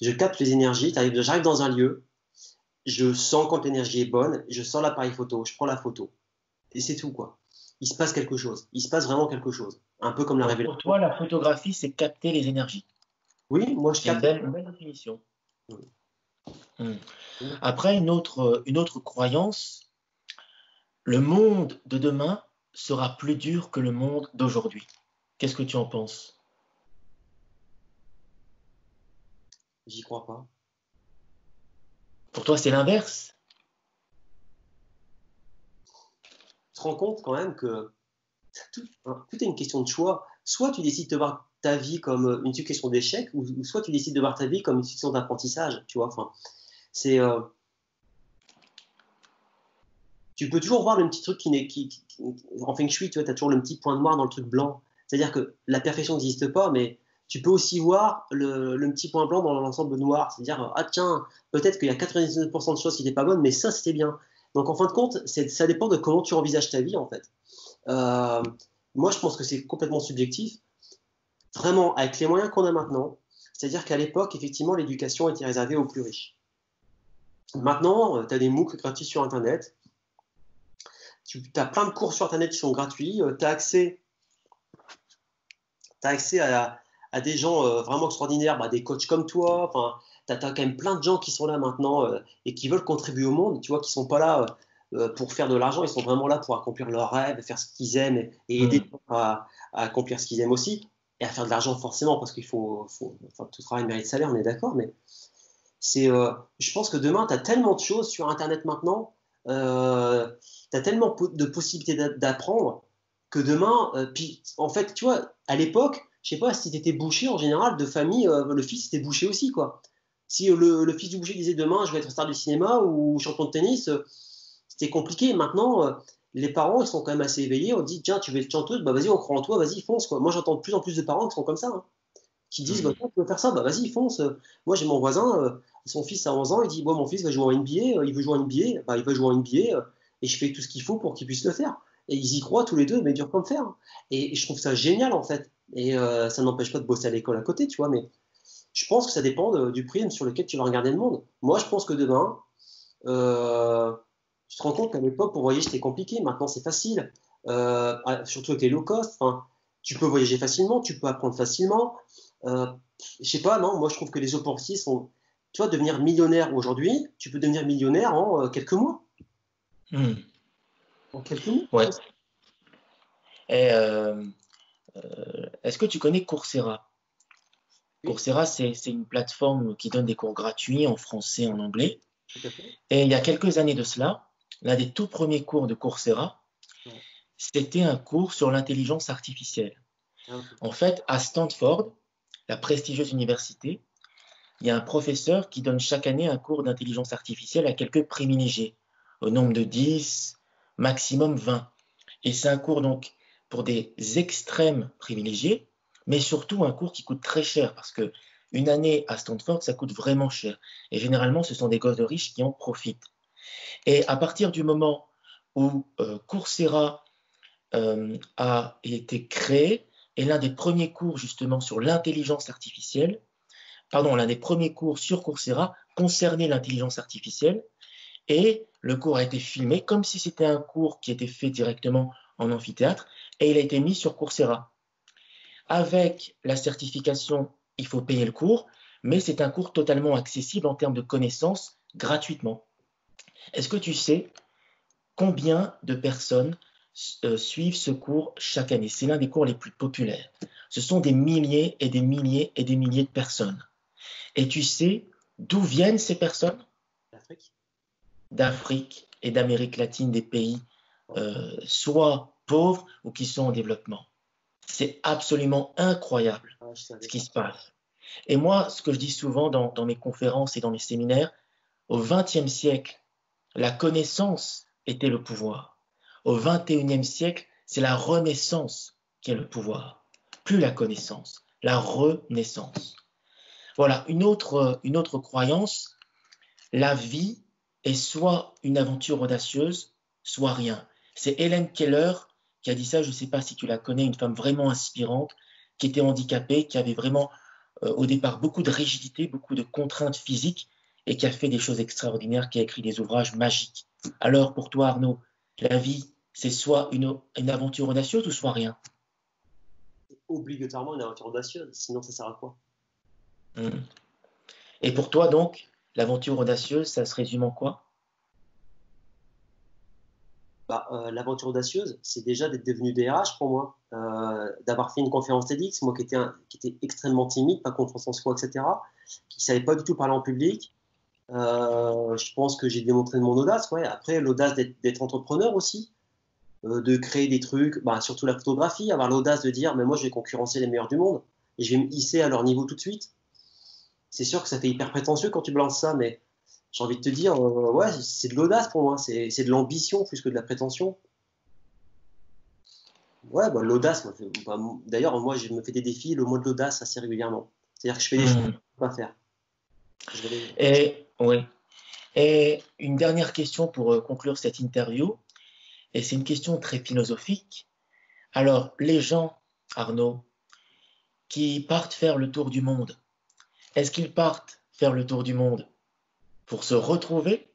je capte les énergies. J'arrive dans un lieu, je sens quand l'énergie est bonne, je sors l'appareil photo, je prends la photo. Et c'est tout, quoi. Il se passe quelque chose. Il se passe vraiment quelque chose. Un peu comme la Donc pour révélation. toi, la photographie, c'est capter les énergies. Oui, moi, je C'est capte. une belle définition. Hmm. Après, une autre croyance, le monde de demain sera plus dur que le monde d'aujourd'hui. Qu'est-ce que tu en penses? J'y crois pas. Pour toi, c'est l'inverse? Tu te rends compte quand même que tout est une question de choix. Soit tu décides de voir ta vie comme une succession d'échecs, ou soit tu décides de voir ta vie comme une succession d'apprentissage. Tu vois, enfin, c'est, tu peux toujours voir le petit truc en feng shui, tu vois, tu as toujours le petit point noir dans le truc blanc. C'est-à-dire que la perfection n'existe pas, mais tu peux aussi voir le petit point blanc dans l'ensemble noir. C'est-à-dire, ah tiens, peut-être qu'il y a 99% de choses qui n'étaient pas bonnes, mais ça, c'était bien. Donc, en fin de compte, ça dépend de comment tu envisages ta vie, en fait. Euh, Moi, je pense que c'est complètement subjectif. Vraiment, avec les moyens qu'on a maintenant, c'est-à-dire qu'à l'époque, effectivement, l'éducation était réservée aux plus riches. Maintenant, tu as des MOOC gratuits sur Internet. Tu as plein de cours sur Internet qui sont gratuits. Tu as accès à des gens vraiment extraordinaires, bah, des coachs comme toi. Enfin, tu as, quand même plein de gens qui sont là maintenant et qui veulent contribuer au monde, tu vois, qui sont pas là pour faire de l'argent, ils sont vraiment là pour accomplir leurs rêves, faire ce qu'ils aiment et aider Hmm. à accomplir ce qu'ils aiment aussi et à faire de l'argent forcément parce enfin, tout travail mérite salaire, on est d'accord, mais je pense que demain, tu as tellement de choses sur Internet maintenant, tu as tellement de possibilités d'apprendre que demain, puis en fait, tu vois, à l'époque, je sais pas si tu étais boucher en général de famille, le fils était boucher aussi, quoi. Si le fils du boucher disait demain, je vais être star du cinéma ou champion de tennis, c'était compliqué. Maintenant, les parents, ils sont quand même assez éveillés. On dit, tiens, tu veux être chanteuse, bah vas-y, on croit en toi, vas-y, fonce, quoi. Moi, j'entends de plus en plus de parents qui sont comme ça, hein, qui disent bah, Hmm. tu peux faire ça, bah vas-y, fonce. Moi, j'ai mon voisin, son fils a 11 ans, il dit bon, mon fils va jouer en NBA, il veut jouer en NBA, bah, il va jouer en NBA, et je fais tout ce qu'il faut pour qu'il puisse le faire. Et ils y croient tous les deux, mais dur comme fer. Et je trouve ça génial en fait. Et ça n'empêche pas de bosser à l'école à côté, tu vois, mais je pense que ça dépend du prisme sur lequel tu vas regarder le monde. Moi, je pense que demain, euh, tu te rends compte qu'à l'époque, pour voyager, c'était compliqué. Maintenant, c'est facile. Surtout avec les low cost. Enfin, tu peux voyager facilement, tu peux apprendre facilement. Euh, je sais pas, non, moi je trouve que les opportunités sont. Tu vois, devenir millionnaire aujourd'hui, tu peux devenir millionnaire en quelques mois. Hmm. En quelques mois, c'est Ouais. possible. Et est-ce que tu connais Coursera? Oui, Coursera, c'est une plateforme qui donne des cours gratuits en français, en anglais. tout à fait. Et il y a quelques années de cela, l'un des tout premiers cours de Coursera, Ouais. c'était un cours sur l'intelligence artificielle. Ah, ok. En fait, à Stanford, la prestigieuse université, il y a un professeur qui donne chaque année un cours d'intelligence artificielle à quelques privilégiés, au nombre de 10, maximum 20. Et c'est un cours donc pour des extrêmes privilégiés, mais surtout un cours qui coûte très cher parce que une année à Stanford, ça coûte vraiment cher. Et généralement, ce sont des gosses de riches qui en profitent. Et à partir du moment où Coursera a été créé, et l'un des premiers cours justement sur l'intelligence artificielle, pardon, l'un des premiers cours sur Coursera concernait l'intelligence artificielle, et le cours a été filmé comme si c'était un cours qui était fait directement en amphithéâtre, et il a été mis sur Coursera. Avec la certification, il faut payer le cours, mais c'est un cours totalement accessible en termes de connaissances gratuitement. Est-ce que tu sais combien de personnes suivent ce cours chaque année? C'est l'un des cours les plus populaires. Ce sont des milliers et des milliers et des milliers de personnes. Et tu sais d'où viennent ces personnes? L'Afrique. D'Afrique et d'Amérique latine, des pays Ouais. soit pauvres ou qui sont en développement. C'est absolument incroyable Ah, je ce savais qui pas. se passe. Et moi, ce que je dis souvent dans mes conférences et dans mes séminaires, Au XXe siècle, la connaissance était le pouvoir. Au XXIe siècle, c'est la renaissance qui est le pouvoir. Plus la connaissance, la renaissance. Voilà, une autre croyance, la vie est soit une aventure audacieuse, soit rien. C'est Helen Keller qui a dit ça, je ne sais pas si tu la connais, une femme vraiment inspirante, qui était handicapée, qui avait vraiment au départ beaucoup de rigidité, beaucoup de contraintes physiques, et qui a fait des choses extraordinaires, qui a écrit des ouvrages magiques. Alors pour toi Arnaud, la vie, c'est soit une aventure audacieuse ou soit rien. Obligatoirement une aventure audacieuse, sinon ça sert à quoi? Mmh. Et pour toi donc, l'aventure audacieuse, ça se résume en quoi? L'aventure audacieuse, c'est déjà d'être devenu DRH pour moi, d'avoir fait une conférence TEDx, moi qui était extrêmement timide, pas confiance en soi, etc., qui ne savait pas du tout parler en public. Je pense que j'ai démontré de mon audace. Ouais. Après, l'audace d'être entrepreneur aussi, de créer des trucs, surtout la photographie, avoir l'audace de dire, mais moi je vais concurrencer les meilleurs du monde et je vais me hisser à leur niveau tout de suite. C'est sûr que ça fait hyper prétentieux quand tu balances ça, mais j'ai envie de te dire, ouais, c'est de l'audace pour moi, c'est de l'ambition plus que de la prétention. Ouais, l'audace, d'ailleurs, moi, je me fais des défis, le mot de l'audace assez régulièrement. C'est-à-dire que je fais des choses que je ne peux pas faire. Et, oui. Et une dernière question pour conclure cette interview, et c'est une question très philosophique. Alors, les gens, Arnaud, qui partent faire le tour du monde, est-ce qu'ils partent faire le tour du monde pour se retrouver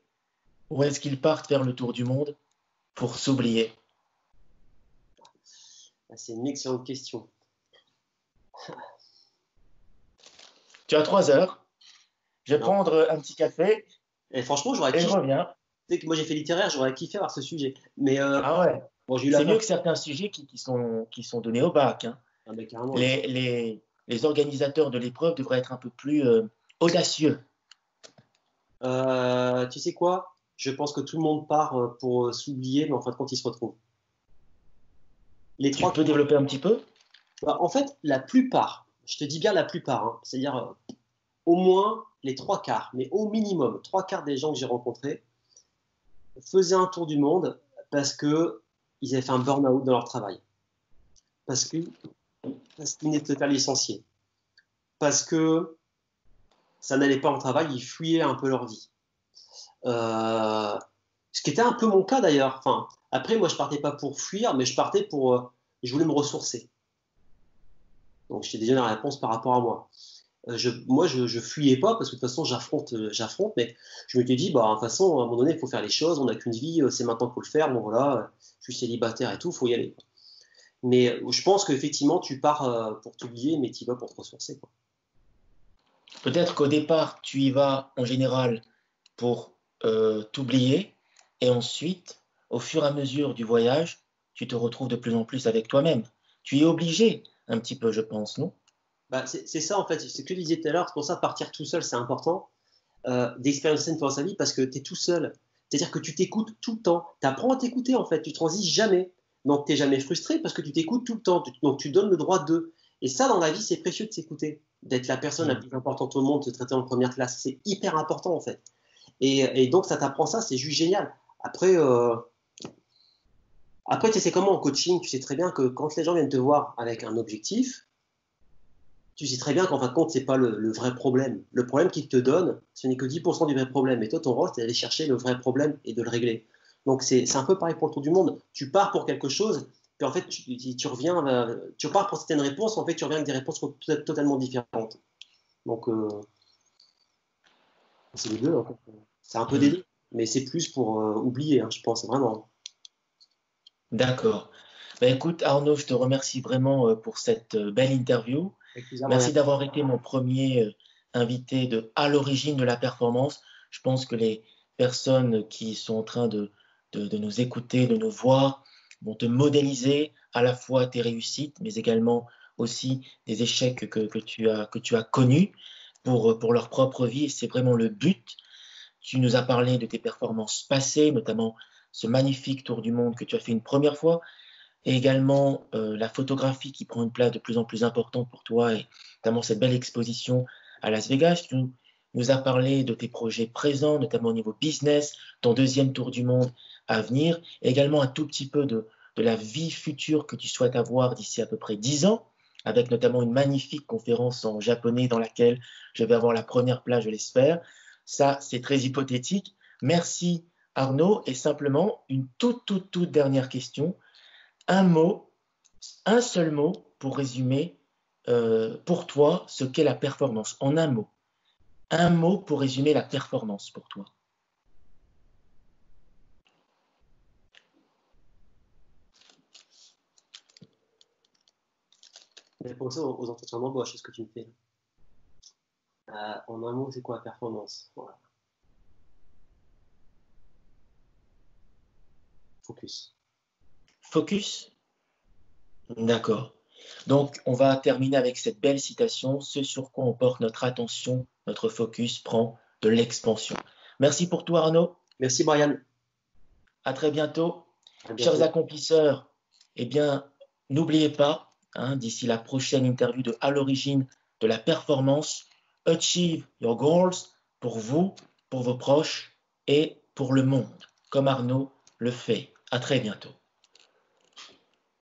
ou est-ce qu'ils partent faire le tour du monde pour s'oublier? C'est une excellente question. Tu as 3 heures, je vais Non. prendre un petit café Et franchement, j'aurais et je kiffé. reviens. Tu sais que moi, j'ai fait littéraire, j'aurais kiffé avoir ce sujet. Mais Ah ouais, bon, j'ai eu la c'est mieux fin. que certains sujets qui sont donnés au bac, hein. Ah, mais carrément, Les organisateurs de l'épreuve devraient être un peu plus audacieux. Tu sais quoi? Je pense que tout le monde part pour s'oublier, mais en fin de compte, ils se retrouvent. Les Tu trois peux quarts. développer un petit peu? En fait, la plupart, je te dis bien la plupart, hein, c'est-à-dire au moins les trois quarts, mais au minimum, trois quarts des gens que j'ai rencontrés faisaient un tour du monde parce que ils avaient fait un burn-out dans leur travail, parce que parce qu'ils venaient de se faire licencier, parce que ça n'allait pas au travail, ils fuyaient un peu leur vie. Euh, Ce qui était un peu mon cas d'ailleurs. Enfin, après, moi, je partais pas pour fuir, mais je partais pour, je voulais me ressourcer. Donc, je t'ai déjà la réponse par rapport à moi. Je fuyais pas parce que de toute façon, j'affronte, mais je m'étais dit, de toute façon, à un moment donné, il faut faire les choses, on n'a qu'une vie, c'est maintenant qu'il faut le faire, bon voilà, je suis célibataire et tout, il faut y aller. Mais je pense qu'effectivement, tu pars pour t'oublier, mais tu y vas pour te ressourcer, quoi. Peut-être qu'au départ, tu y vas en général pour t'oublier et ensuite, au fur et à mesure du voyage, tu te retrouves de plus en plus avec toi-même. Tu es obligé un petit peu, je pense, non? C'est ça, en fait, c'est ce que je disais tout à l'heure, c'est pour ça partir tout seul, c'est important, d'expérimenter une fois dans sa vie parce que tu es tout seul. C'est-à-dire que tu t'écoutes tout le temps. Tu apprends à t'écouter en fait, tu transiges jamais. Donc tu n'es jamais frustré parce que tu t'écoutes tout le temps. Donc tu donnes le droit d'eux. Et ça, dans la vie, c'est précieux de s'écouter. D'être la personne la Mm. plus importante au monde, de te traiter en première classe. C'est hyper important en fait. Et donc ça t'apprend ça, c'est juste génial. Après, après tu sais comment en coaching, tu sais très bien que quand les gens viennent te voir avec un objectif, tu sais très bien qu'en fin de compte, c'est pas le vrai problème. Le problème qu'ils te donnent, ce n'est que 10% du vrai problème. Et toi, ton rôle, c'est d'aller chercher le vrai problème et de le régler. Donc, c'est un peu pareil pour le tour du monde. Tu pars pour quelque chose, puis en fait, tu reviens, tu pars pour certaines réponses, en fait, tu reviens avec des réponses totalement différentes. Donc, c'est les deux, en fait. C'est un peu des Mm. deux. Mais c'est plus pour oublier, hein, je pense, vraiment. D'accord. Ben, écoute, Arnaud, je te remercie vraiment pour cette belle interview. Avec plaisir, Brian. Merci d'avoir été mon premier invité à l'origine de la performance. Je pense que les personnes qui sont en train de nous écouter, de nous voir, vont te modéliser à la fois tes réussites, mais également aussi des échecs que tu as connus pour leur propre vie. Et c'est vraiment le but. Tu nous as parlé de tes performances passées, notamment ce magnifique tour du monde que tu as fait une première fois, et également la photographie qui prend une place de plus en plus importante pour toi, et notamment cette belle exposition à Las Vegas. nous as parlé de tes projets présents, notamment au niveau business, ton deuxième tour du monde à venir, également un tout petit peu de la vie future que tu souhaites avoir d'ici à peu près 10 ans, avec notamment une magnifique conférence en japonais dans laquelle je vais avoir la première place, je l'espère. Ça, c'est très hypothétique. Merci Arnaud. Et simplement, une toute dernière question. Un mot, un seul mot pour résumer pour toi ce qu'est la performance. En un mot. Un mot pour résumer la performance pour toi. Mais pensez aux entretiens d'embauche, c'est ce que tu me fais. En un mot, c'est quoi la performance? Voilà. Focus. Focus. D'accord. Donc, on va terminer avec cette belle citation. Ce sur quoi on porte notre attention, notre focus prend de l'expansion. Merci pour toi, Arnaud. Merci, Brian. À très bientôt. À Chers bientôt. accomplisseurs, eh bien, n'oubliez pas, d'ici la prochaine interview de À l'origine de la performance, achieve your goals pour vous, pour vos proches et pour le monde, comme Arnaud le fait. À très bientôt.